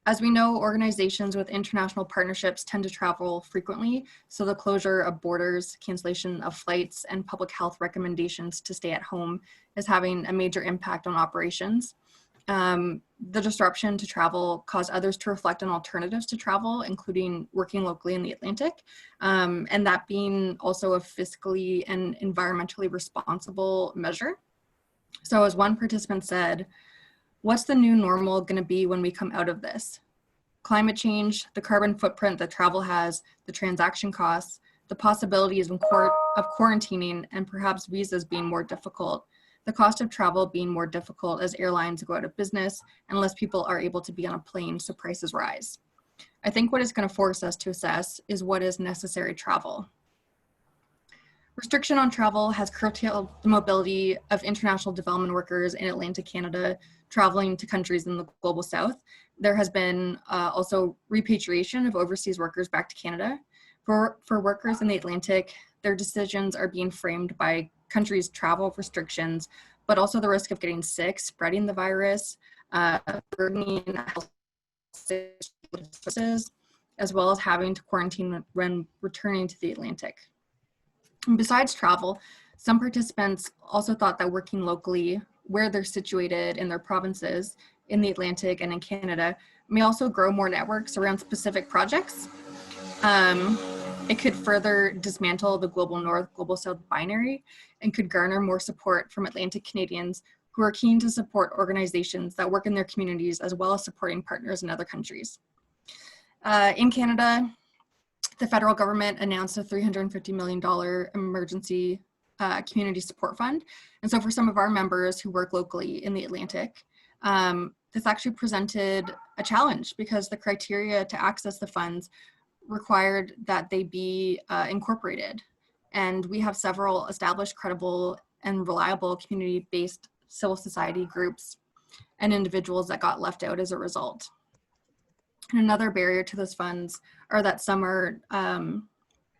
As we know, organizations with international partnerships tend to travel frequently, so the closure of borders, cancellation of flights, and public health recommendations to stay at home is having a major impact on operations. The disruption to travel caused others to reflect on alternatives to travel, including working locally in the Atlantic, and that being also a fiscally and environmentally responsible measure. So as one participant said, what's the new normal going to be when we come out of this? Climate change, the carbon footprint that travel has, the transaction costs, the possibilities of quarantining, and perhaps visas being more difficult. The cost of travel being more difficult as airlines go out of business and less people are able to be on a plane, so prices rise. I think what it's going to force us to assess is what is necessary travel. Restriction on travel has curtailed the mobility of international development workers in Atlantic Canada traveling to countries in the global south. There has been also repatriation of overseas workers back to Canada. For workers in the Atlantic, their decisions are being framed by countries' travel restrictions, but also the risk of getting sick, spreading the virus, burdening health services, as well as having to quarantine when returning to the Atlantic. And besides travel, some participants also thought that working locally, where they're situated in their provinces, in the Atlantic and in Canada, may also grow more networks around specific projects. It could further dismantle the global north, global south binary and could garner more support from Atlantic Canadians who are keen to support organizations that work in their communities as well as supporting partners in other countries. In Canada, the federal government announced a $350 million emergency community support fund. And so for some of our members who work locally in the Atlantic, this actually presented a challenge because the criteria to access the funds required that they be incorporated. And we have several established, credible, and reliable community-based civil society groups and individuals that got left out as a result. And another barrier to those funds are that some of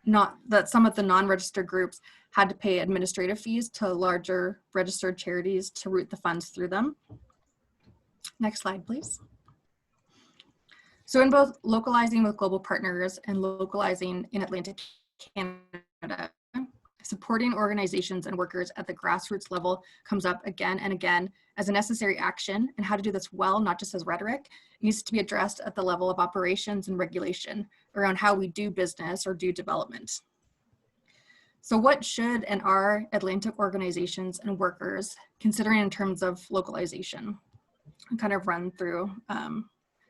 the non-registered groups had to pay administrative fees to larger registered charities to route the funds through them. Next slide, please. So in both localizing with global partners and localizing in Atlantic Canada, supporting organizations and workers at the grassroots level comes up again and again as a necessary action, and how to do this well, not just as rhetoric, needs to be addressed at the level of operations and regulation around how we do business or do development. So what should and are Atlantic organizations and workers considering in terms of localization? I'll kind of run through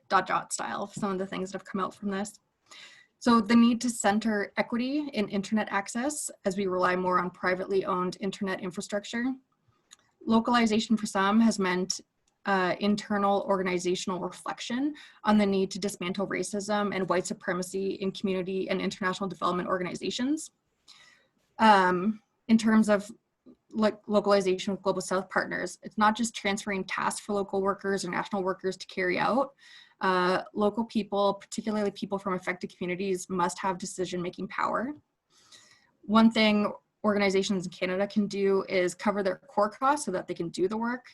dot style of some of the things that have come out from this. So the need to center equity in internet access as we rely more on privately owned internet infrastructure. Localization for some has meant internal organizational reflection on the need to dismantle racism and white supremacy in community and international development organizations. In terms of localization with Global South partners, it's not just transferring tasks for local workers or national workers to carry out. Local people, particularly people from affected communities, must have decision-making power. One thing organizations in Canada can do is cover their core costs so that they can do the work.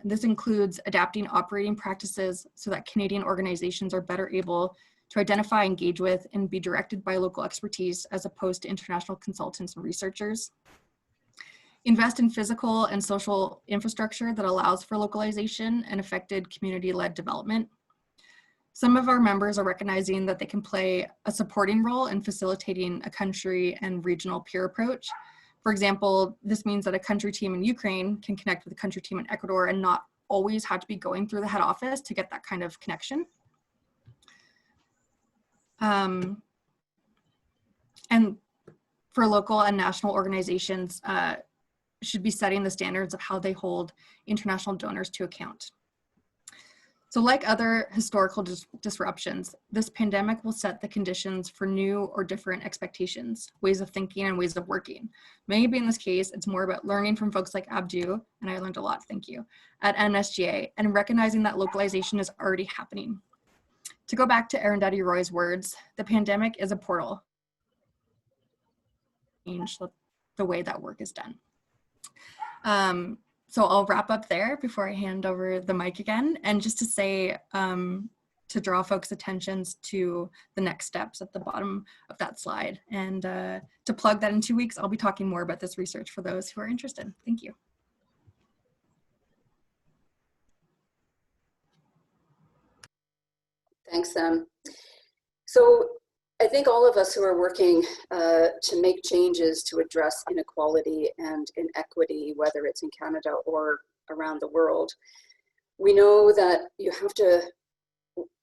This includes adapting operating practices so that Canadian organizations are better able to identify, engage with, and be directed by local expertise as opposed to international consultants and researchers. Invest in physical and social infrastructure that allows for localization and affected community-led development. Some of our members are recognizing that they can play a supporting role in facilitating a country and regional peer approach. For example, this means that a country team in Ukraine can connect with a country team in Ecuador and not always have to be going through the head office to get that kind of connection. And for local and national organizations, should be setting the standards of how they hold international donors to account. So like other historical disruptions, this pandemic will set the conditions for new or different expectations, ways of thinking and ways of working. Maybe in this case, it's more about learning from folks like Abdu, and I learned a lot, thank you, at NSGA, and recognizing that localization is already happening. To go back to Arundhati Roy's words, the pandemic is a portal. Change the way that work is done. So I'll wrap up there before I hand over the mic again. And just to say, to draw folks' attentions to the next steps at the bottom of that slide. And to plug that in 2 weeks, I'll be talking more about this research for those who are interested. Thank you. Thanks, Sam. So I think all of us who are working to make changes to address inequality and inequity, whether it's in Canada or around the world, we know that you have to,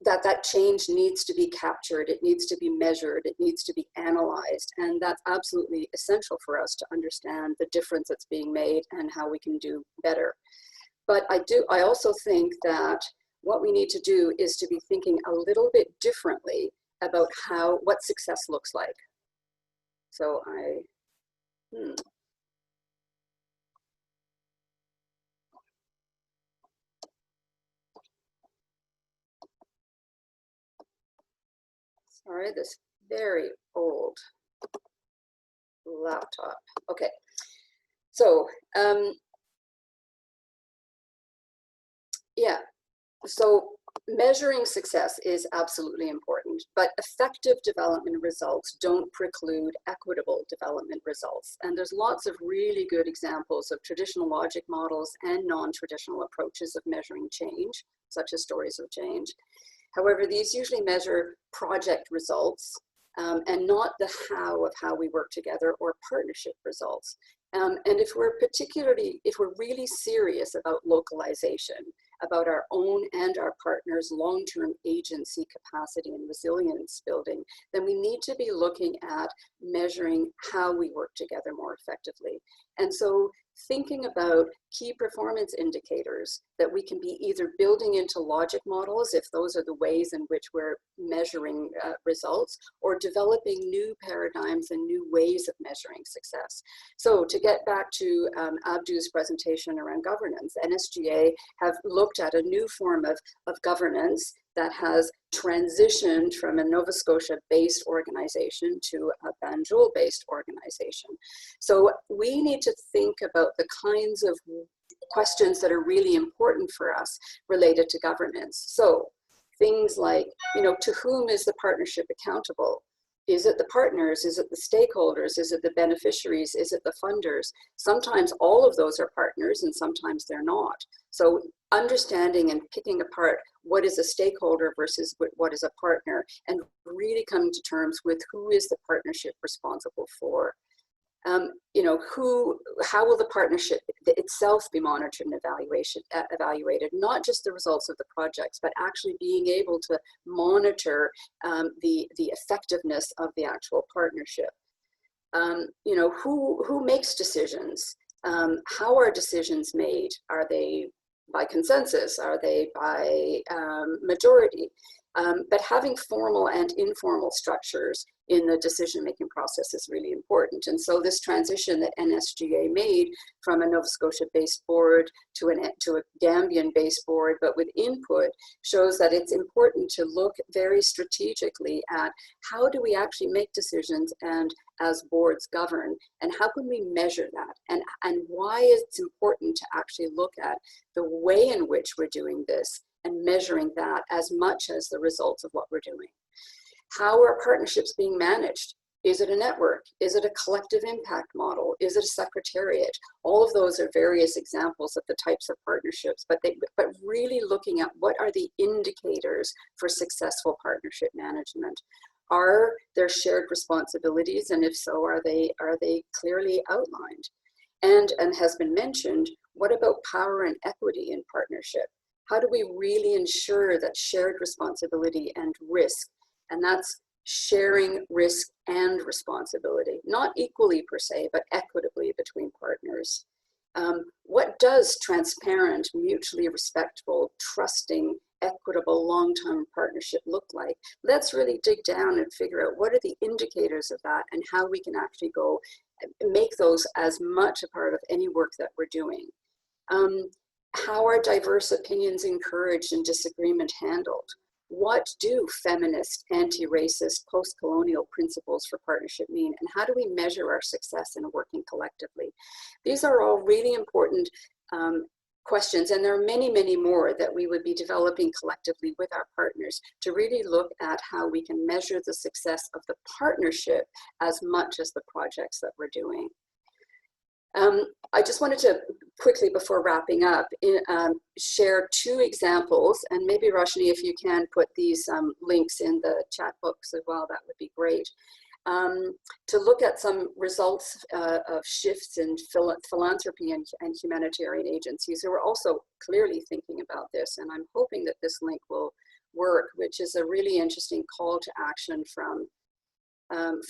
that change needs to be captured, it needs to be measured, it needs to be analyzed, and that's absolutely essential for us to understand the difference that's being made and how we can do better. But I also think that what we need to do is to be thinking a little bit differently about what success looks like. So sorry, this very old laptop. Okay, so yeah, so measuring success is absolutely important, but effective development results don't preclude equitable development results. And there's lots of really good examples of traditional logic models and non-traditional approaches of measuring change, such as stories of change. However, these usually measure project results and not the how of how we work together or partnership results. And if we're really serious about localization, about our own and our partners' long-term agency capacity and resilience building, then we need to be looking at measuring how we work together more effectively. And so thinking about key performance indicators that we can be either building into logic models, if those are the ways in which we're measuring results, or developing new paradigms and new ways of measuring success. So to get back to Abdu's presentation around governance, NSGA have looked at a new form of governance that has transitioned from a Nova Scotia-based organization to a Banjul-based organization. So we need to think about the kinds of questions that are really important for us related to governance. So things like, to whom is the partnership accountable? Is it the partners? Is it the stakeholders? Is it the beneficiaries? Is it the funders? Sometimes all of those are partners and sometimes they're not. So understanding and picking apart what is a stakeholder versus what is a partner, and really coming to terms with who is the partnership responsible for. How will the partnership itself be monitored and evaluated, not just the results of the projects, but actually being able to monitor the effectiveness of the actual partnership. Who makes decisions? How are decisions made? Are they by consensus? Are they by majority? But having formal and informal structures in the decision-making process is really important. And so this transition that NSGA made from a Nova Scotia-based board to a Gambian-based board, but with input, shows that it's important to look very strategically at how do we actually make decisions and as boards govern, and how can we measure that? And why it's important to actually look at the way in which we're doing this and measuring that as much as the results of what we're doing. How are partnerships being managed? Is it a network? Is it a collective impact model? Is it a secretariat? All of those are various examples of the types of partnerships, but really looking at what are the indicators for successful partnership management. Are there shared responsibilities? And if so, are they clearly outlined? And has been mentioned, what about power and equity in partnership? How do we really ensure that shared responsibility and risk, and that's sharing risk and responsibility, not equally per se, but equitably between partners. What does transparent, mutually respectful, trusting, equitable, long-term partnership look like? Let's really dig down and figure out what are the indicators of that and how we can actually go make those as much a part of any work that we're doing. How are diverse opinions encouraged and disagreement handled? What do feminist, anti-racist, post-colonial principles for partnership mean? And how do we measure our success in working collectively? These are all really important questions, and there are many, many more that we would be developing collectively with our partners to really look at how we can measure the success of the partnership as much as the projects that we're doing. I just wanted to quickly, before wrapping up, share two examples, and maybe Roshni, if you can put these links in the chat box as well, that would be great. To look at some results of shifts in philanthropy and humanitarian agencies who are also clearly thinking about this, and I'm hoping that this link will work, which is a really interesting call to action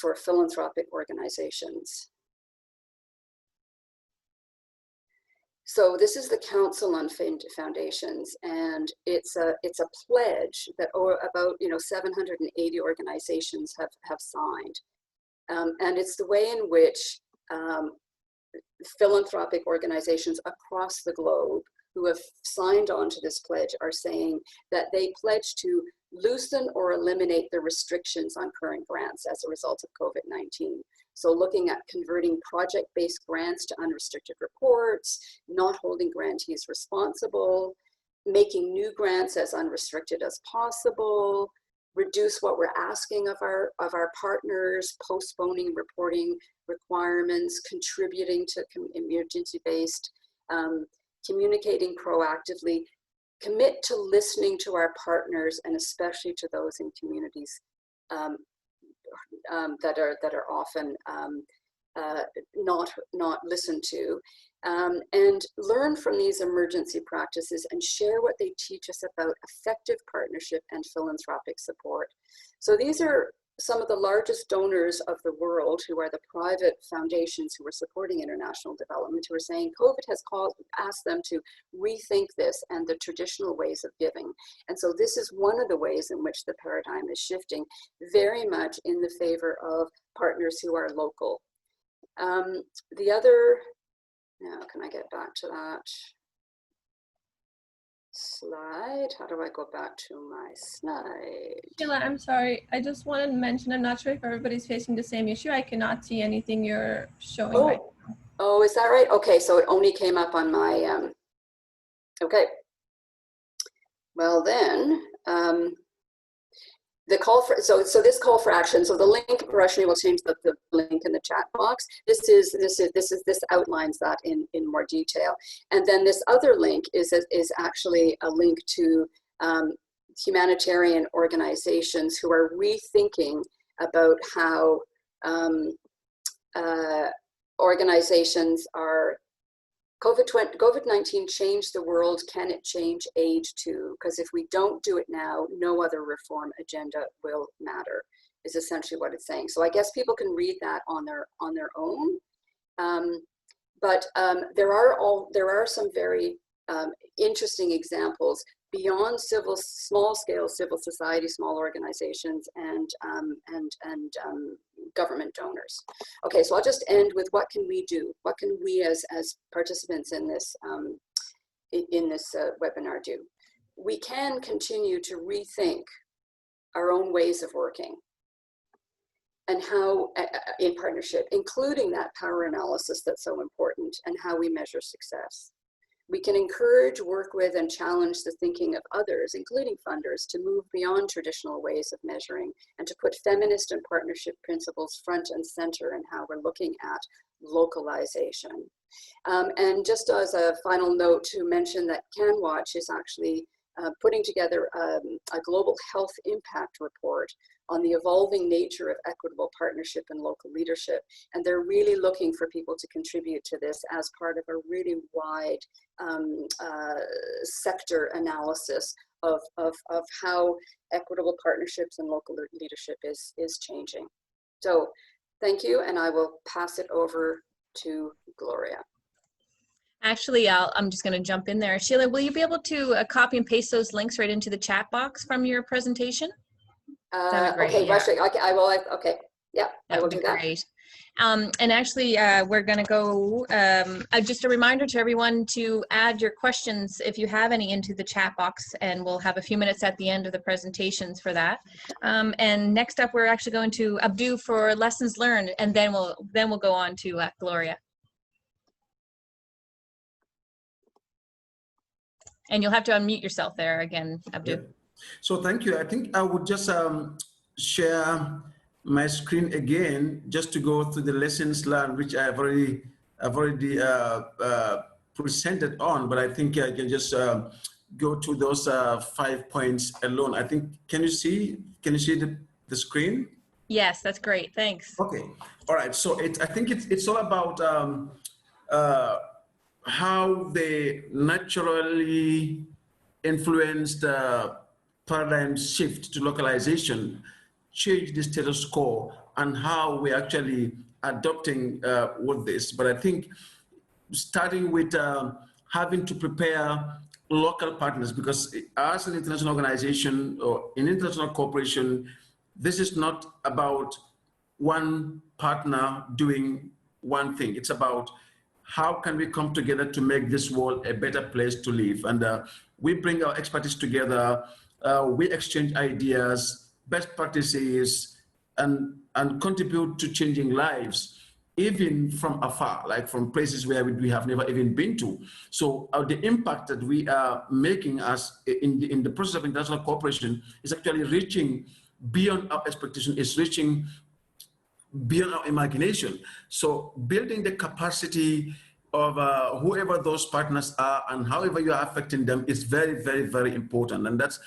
for philanthropic organizations. So this is the Council on Foundations, and it's a pledge that about 780 organizations have signed, and it's the way in which philanthropic organizations across the globe who have signed on to this pledge are saying that they pledge to loosen or eliminate the restrictions on current grants as a result of COVID-19. So looking at converting project-based grants to unrestricted reports, not holding grantees responsible, making new grants as unrestricted as possible, reduce what we're asking of our partners, postponing reporting requirements, contributing to emergency-based, communicating proactively, commit to listening to our partners, and especially to those in communities that are often not listened to, and learn from these emergency practices and share what they teach us about effective partnership and philanthropic support. So these are some of the largest donors of the world, who are the private foundations who are supporting international development, who are saying COVID has asked them to rethink this and the traditional ways of giving. And so this is one of the ways in which the paradigm is shifting very much in the favor of partners who are local. The other, now can I get back to that slide? How do I go back to my slide? Sheila, I'm sorry. I just wanted to mention, I'm not sure if everybody's facing the same issue. I cannot see anything you're showing right now. Oh, is that right? Okay, so it only came up on my, okay. Well then, the call for, so this call for action, so the link, Rashni will change the link in the chat box. This outlines that in more detail. And then this other link is actually a link to humanitarian organizations who are rethinking about how organizations are, COVID-19 changed the world. Can it change age too? Because if we don't do it now, no other reform agenda will matter, is essentially what it's saying. So I guess people can read that on their own. But there are some very interesting examples beyond small-scale civil society, small organizations, and government donors. Okay, so I'll just end with what can we do? What can we as participants in this webinar do? We can continue to rethink our own ways of working and how, in partnership, including that power analysis that's so important, and how we measure success. We can encourage, work with, and challenge the thinking of others, including funders, to move beyond traditional ways of measuring and to put feminist and partnership principles front and center in how we're looking at localization. And just as a final note, to mention that CanWatch is actually putting together a global health impact report on the evolving nature of equitable partnership and local leadership. And they're really looking for people to contribute to this as part of a really wide sector analysis of how equitable partnerships and local leadership is changing. So thank you, and I will pass it over to Gloria. Actually, I'm just going to jump in there. Sheila, will you be able to copy and paste those links right into the chat box from your presentation? Great, okay, yeah. okay, I will. Okay, yeah, I will do that. Great. And actually, we're going to go, just a reminder to everyone to add your questions, if you have any, into the chat box, and we'll have a few minutes at the end of the presentations for that. And next up, we're actually going to Abdu for lessons learned, and then we'll go on to Gloria. And you'll have to unmute yourself there again, Abdu. Yeah. So thank you. I think I would just share my screen again, just to go through the lessons learned, which I've already presented on, but I think I can just go to those 5 points alone. I think, can you see the screen? Yes, that's great. Thanks. Okay. All right. So I think it's all about how they naturally influenced paradigm shift to localization, change the status quo, and how we're actually adopting with this. But I think starting with having to prepare local partners, because as an international organization or an international corporation, this is not about one partner doing one thing. It's about how can we come together to make this world a better place to live. And we bring our expertise together, we exchange ideas, best practices, and contribute to changing lives, even from afar, like from places where we have never even been to. So the impact that we are making as in the process of international cooperation is actually reaching beyond our expectation, is reaching beyond our imagination. So building the capacity of whoever those partners are and however you are affecting them is very, very, very important. And that's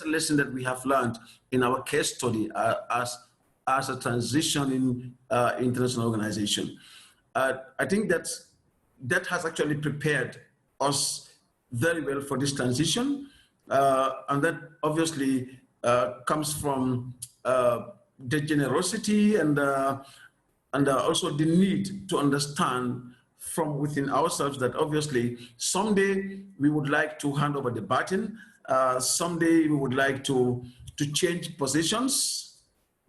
the lesson that we have learned in our case study as as a transitioning international organization. I think that has actually prepared us very well for this transition, and that obviously comes from the generosity and also the need to understand from within ourselves that obviously someday we would like to hand over the baton. Someday we would like to change positions.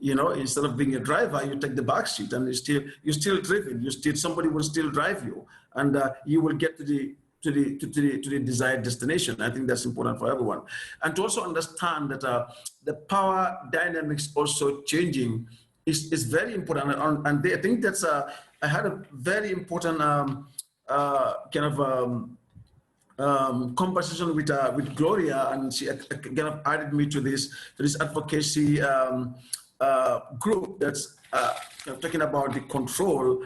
You know, instead of being a driver, you take the back seat, and you're still driven. Somebody will still drive you, and you will get to the desired destination. I think that's important for everyone, and to also understand that the power dynamics also changing is very important. And I think that's I had a very important conversation with Gloria, and she kind of added me to this advocacy group that's talking about the control,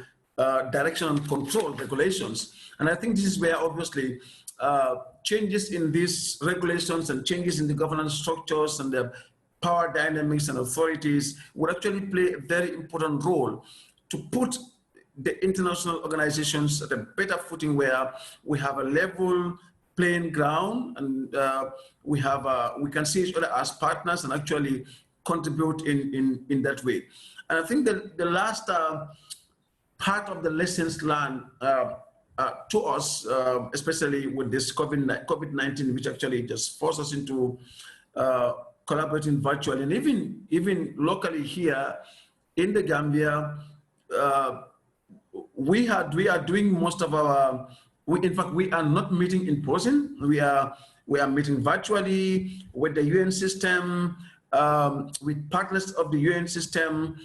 direction and control regulations. And I think this is where obviously changes in these regulations and changes in the governance structures and the power dynamics and authorities would actually play a very important role to put the international organizations at a better footing, where we have a level playing ground, and we can see each other as partners and actually contribute in that way. And I think that the last part of the lessons learned to us, especially with this COVID-19, which actually just forced us into collaborating virtually, and even locally here in the Gambia, we are doing most of our. In fact, we are not meeting in person. We are meeting virtually with the UN system, with partners of the UN system,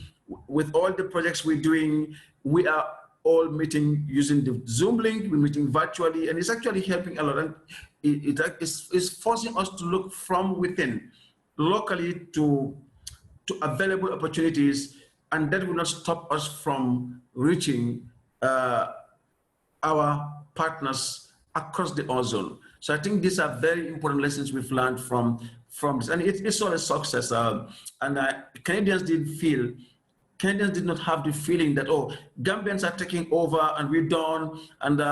with all the projects we're doing. We are all meeting using the Zoom link. We're meeting virtually, and it's actually helping a lot. And it's forcing us to look from within, locally, to available opportunities, and that will not stop us from reaching our partners across the ozone. So I think these are very important lessons we've learned from this, and it's all a success. Canadians did not have the feeling that, oh, Gambians are taking over and we're done, and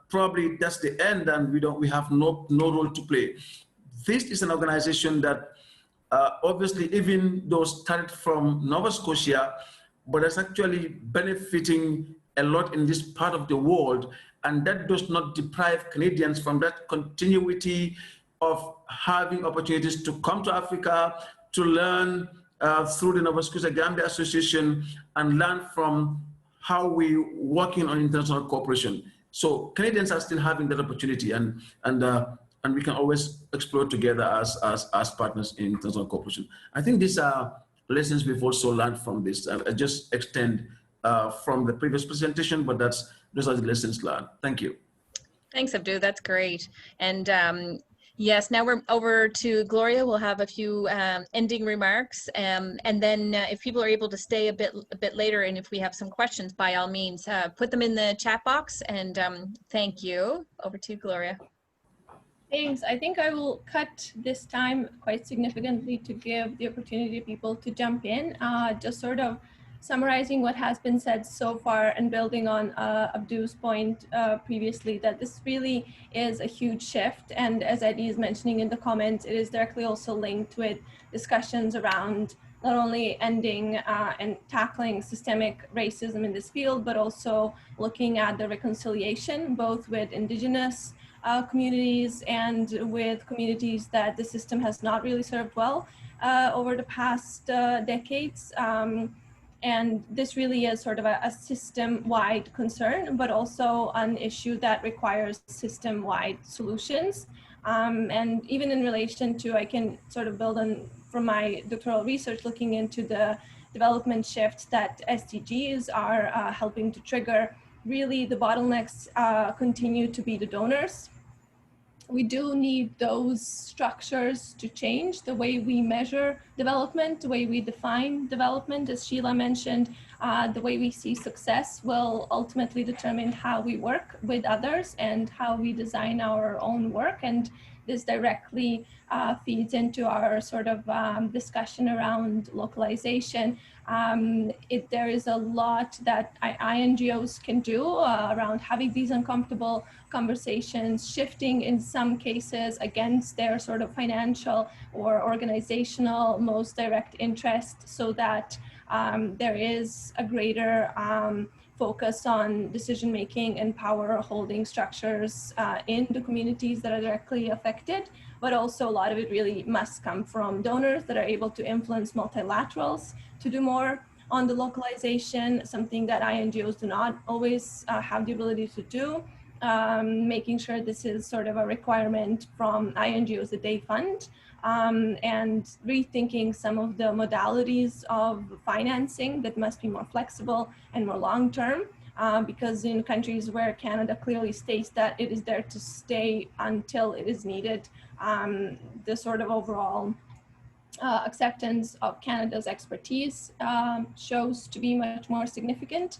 probably that's the end, and we have no role to play. This is an organization that obviously, even though started from Nova Scotia, but it's actually benefiting a lot in this part of the world, and that does not deprive Canadians from that continuity of having opportunities to come to Africa, to learn through the Nova Scotia Gambia Association, and learn from how we're working on international cooperation. So Canadians are still having that opportunity, and we can always explore together as partners in international cooperation. I think these are lessons we've also learned from this. I just extend from the previous presentation, but those are the lessons learned. Thank you. Thanks, Abdul. That's great. And yes, now we're over to Gloria. We'll have a few ending remarks, and then if people are able to stay a bit later, and if we have some questions, by all means, put them in the chat box. And thank you. Over to you, Gloria. Thanks. I think I will cut this time quite significantly to give the opportunity to people to jump in. Just sort of summarizing what has been said so far and building on Abdu's point previously, that this really is a huge shift. And as Eddie is mentioning in the comments, it is directly also linked with discussions around not only ending and tackling systemic racism in this field, but also looking at the reconciliation, both with Indigenous communities and with communities that the system has not really served well over the past decades. And this really is sort of a system-wide concern, but also an issue that requires system-wide solutions. And even in relation to, I can sort of build on from my doctoral research, looking into the development shift that SDGs are helping to trigger. Really, the bottlenecks continue to be the donors. We do need those structures to change, the way we measure development, the way we define development. As Sheila mentioned, the way we see success will ultimately determine how we work with others and how we design our own work. And this directly feeds into our sort of discussion around localization. There is a lot that INGOs can do around having these uncomfortable conversations, shifting in some cases against their sort of financial or organizational most direct interest, so that there is a greater focus on decision-making and power-holding structures in the communities that are directly affected. But also a lot of it really must come from donors that are able to influence multilaterals to do more on the localization, something that INGOs do not always have the ability to do. Making sure this is sort of a requirement from INGOs that they fund, and rethinking some of the modalities of financing that must be more flexible and more long-term, because in countries where Canada clearly states that it is there to stay until it is needed, the sort of overall acceptance of Canada's expertise shows to be much more significant,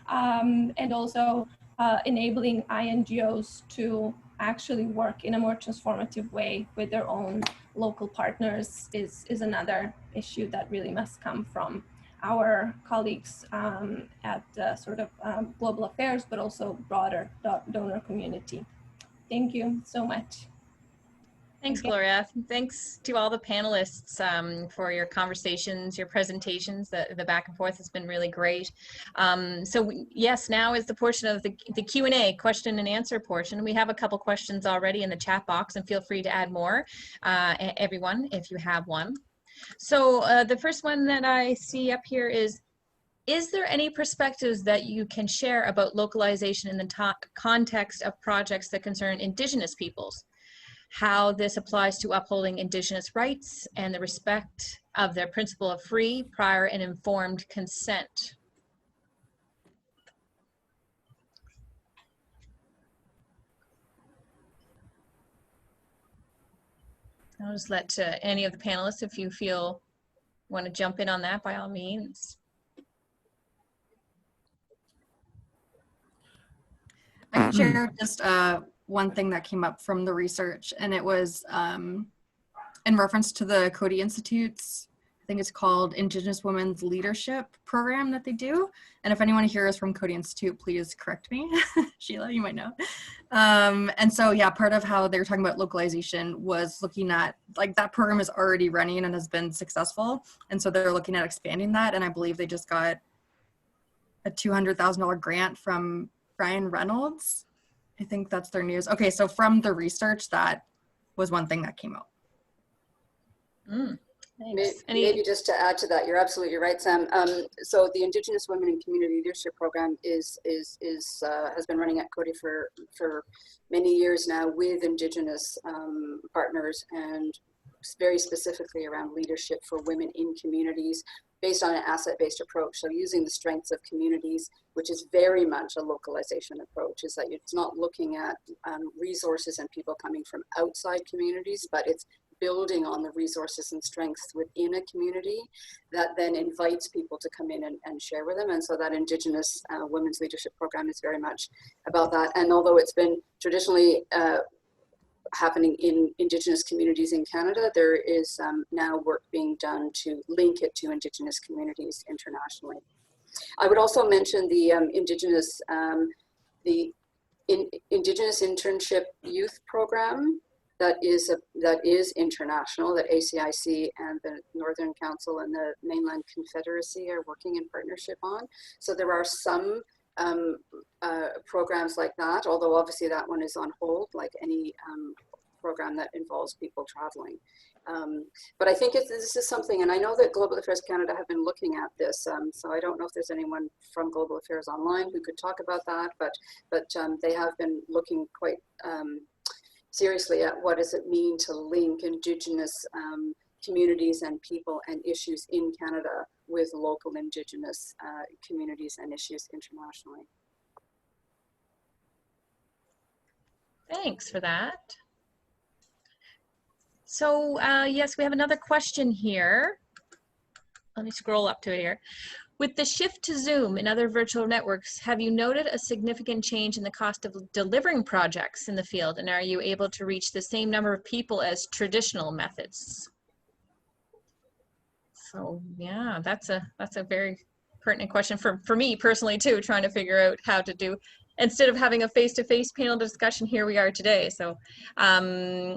and also enabling INGOs to actually work in a more transformative way with their own local partners is another issue that really must come from our colleagues at sort of global affairs, but also broader donor community. Thank you so much. Thanks, Gloria. Thanks to all the panelists for your conversations, your presentations. The back and forth has been really great. Yes, now is the portion of the Q&A, question and answer portion. We have a couple questions already in the chat box, and feel free to add more, everyone, if you have one. So the first one that I see up here is there any perspectives that you can share about localization in the context of projects that concern Indigenous peoples? How this applies to upholding Indigenous rights and the respect of their principle of free, prior, and informed consent. I'll just let any of the panelists, if you want to jump in on that, by all means. I can share just one thing that came up from the research, and it was in reference to the Coady Institute's, I think it's called Indigenous Women's Leadership Program that they do. And if anyone here is from Coady Institute, please correct me. Sheila, you might know. And so, yeah, part of how they were talking about localization was looking at, like, that program is already running and has been successful. And so they're looking at expanding that. And I believe they just got a $200,000 grant from Brian Reynolds. I think that's their news. Okay, so from the research, that was one thing that came out. Maybe just to add to that, you're absolutely right, Sam. So the Indigenous Women in Community Leadership Program has been running at Coady for many years now with Indigenous partners, and very specifically around leadership for women in communities, based on an asset-based approach. So using the strengths of communities, which is very much a localization approach, is that it's not looking at resources and people coming from outside communities, but it's building on the resources and strengths within a community that then invites people to come in and share with them. And so that Indigenous Women's Leadership Program is very much about that. And although it's been traditionally happening in Indigenous communities in Canada, there is now work being done to link it to Indigenous communities internationally. I would also mention the Indigenous Internship Youth Program that is international, that ACIC and the Northern Council and the Mainland Confederacy are working in partnership on. So there are some programs like that, although obviously that one is on hold, like any program that involves people traveling. But I think this is something, and I know that Global Affairs Canada have been looking at this, so I don't know if there's anyone from Global Affairs online who could talk about that, but they have been looking quite seriously at what does it mean to link Indigenous communities and people and issues in Canada with local Indigenous communities and issues internationally. Thanks for that. So yes, we have another question here. Let me scroll up to it here. With the shift to Zoom and other virtual networks, have you noted a significant change in the cost of delivering projects in the field? And are you able to reach the same number of people as traditional methods? So yeah, that's a very pertinent question for me personally too, trying to figure out how to do, instead of having a face-to-face panel discussion, here we are today. So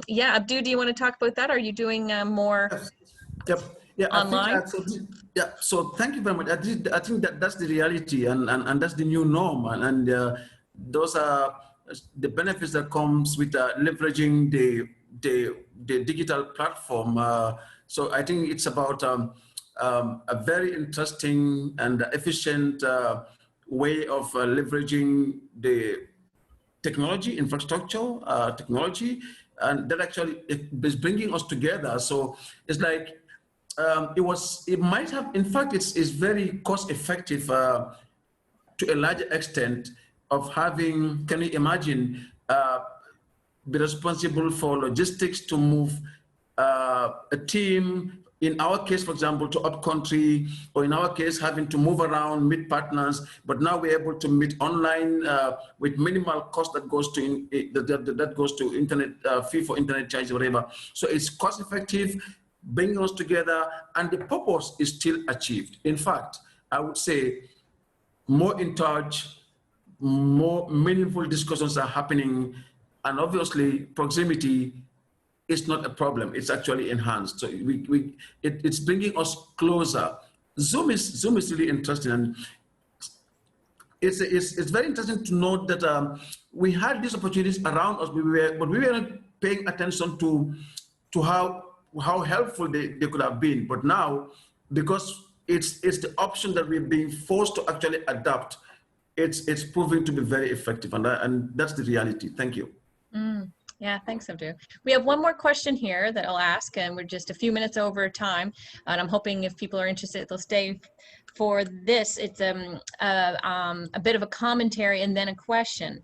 yeah, Abdu, do you want to talk about that? Are you doing more Yep. Yeah, online? Yeah, so thank you very much. I think that's the reality, and that's the new norm, and those are the benefits that comes with leveraging the digital platform. So I think it's about a very interesting and efficient way of leveraging the technology, infrastructure, technology, and that actually is bringing us together. So it's like, it might have, in fact, it's very cost effective to a large extent of having, can you imagine, be responsible for logistics to move a team, in our case, for example, to up country, or in our case, having to move around, meet partners, but now we're able to meet online with minimal cost that goes to that goes to internet fee for internet charge, whatever. So it's cost effective, bringing us together, and the purpose is still achieved. In fact, I would say more in touch, more meaningful discussions are happening, and obviously proximity is not a problem. It's actually enhanced. So it's bringing us closer. Zoom is really interesting, and it's very interesting to note that we had these opportunities around us, but we were not paying attention to how helpful they could have been. But now, because it's the option that we're being forced to actually adapt, it's proving to be very effective, and that's the reality. Thank you. Yeah, thanks, Abdu. We have one more question here that I'll ask, and we're just a few minutes over time, and I'm hoping if people are interested, they'll stay for this. It's a bit of a commentary and then a question.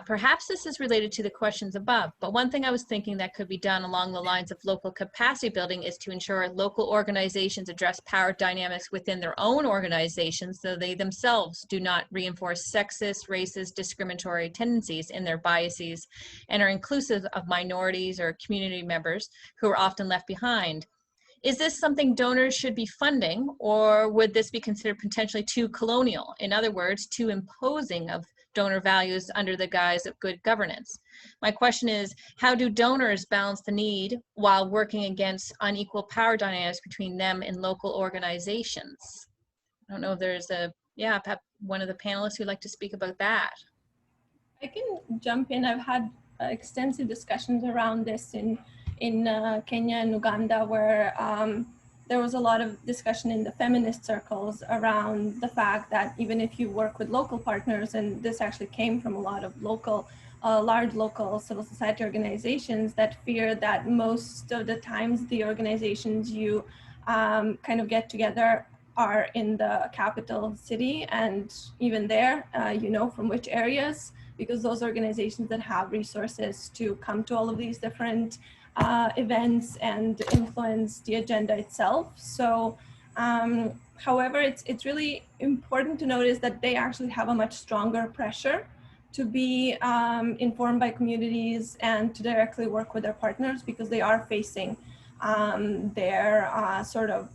Perhaps this is related to the questions above, but one thing I was thinking that could be done along the lines of local capacity building is to ensure local organizations address power dynamics within their own organizations, so they themselves do not reinforce sexist, racist, discriminatory tendencies in their biases, and are inclusive of minorities or community members who are often left behind. Is this something donors should be funding, or would this be considered potentially too colonial? In other words, too imposing of donor values under the guise of good governance? My question is, how do donors balance the need while working against unequal power dynamics between them and local organizations? I don't know if there's perhaps one of the panelists who'd like to speak about that. I can jump in. I've had extensive discussions around this in Kenya and Uganda, where there was a lot of discussion in the feminist circles around the fact that even if you work with local partners, and this actually came from a lot of large local civil society organizations that fear that most of the times the organizations you kind of get together are in the capital city, and even there, you know from which areas, because those organizations that have resources to come to all of these different events and influence the agenda itself. So, however, it's really important to notice that they actually have a much stronger pressure to be informed by communities and to directly work with their partners, because they are facing their sort of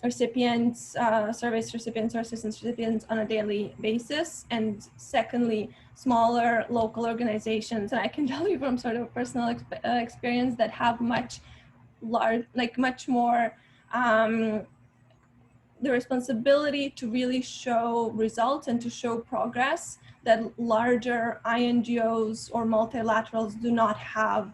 recipients, service recipients or assistance recipients on a daily basis. And secondly, smaller local organizations, and I can tell you from sort of personal experience, that have much more the responsibility to really show results and to show progress that larger INGOs or multilaterals do not have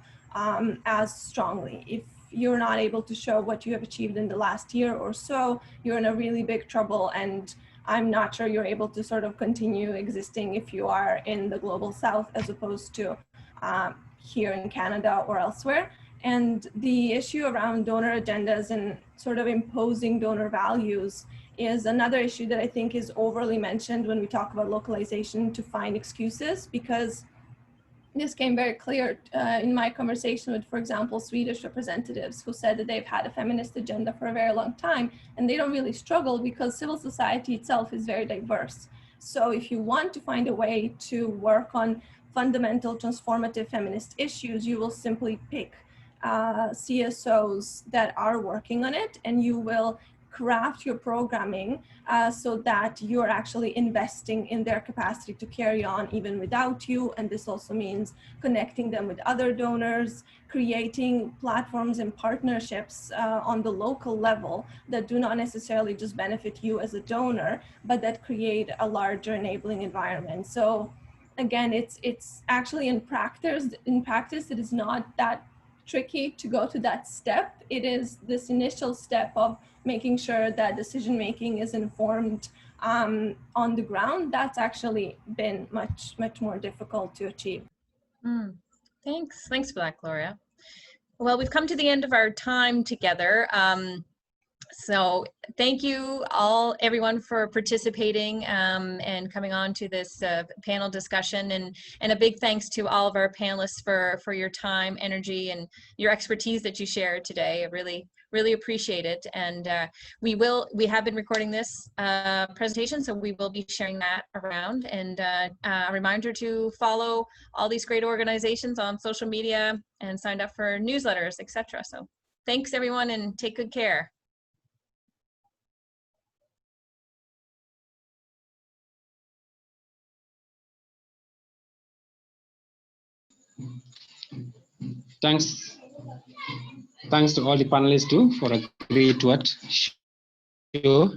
as strongly. If you're not able to show what you have achieved in the last year or so, you're in a really big trouble, and I'm not sure you're able to sort of continue existing if you are in the global south as opposed to here in Canada or elsewhere. And the issue around donor agendas and sort of imposing donor values is another issue that I think is overly mentioned when we talk about localization to find excuses, because this came very clear in my conversation with, for example, Swedish representatives who said that they've had a feminist agenda for a very long time, and they don't really struggle because civil society itself is very diverse. So if you want to find a way to work on fundamental transformative feminist issues, you will simply pick CSOs that are working on it, and you will craft your programming so that you're actually investing in their capacity to carry on even without you. And this also means connecting them with other donors, creating platforms and partnerships on the local level that do not necessarily just benefit you as a donor, but that create a larger enabling environment. So again, it's actually in practice, it is not that tricky to go to that step. It is this initial step of making sure that decision making is informed on the ground. That's actually been much more difficult to achieve. Thanks for that, Gloria. Well, we've come to the end of our time together. So thank you everyone for participating and coming on to this panel discussion, and a big thanks to all of our panelists for your time, energy, and your expertise that you shared today. I really appreciate it. And we have been recording this presentation, so we will be sharing that around. And a reminder to follow all these great organizations on social media and sign up for newsletters, etc. So thanks everyone, and take good care. Thanks to all the panelists too for a great show.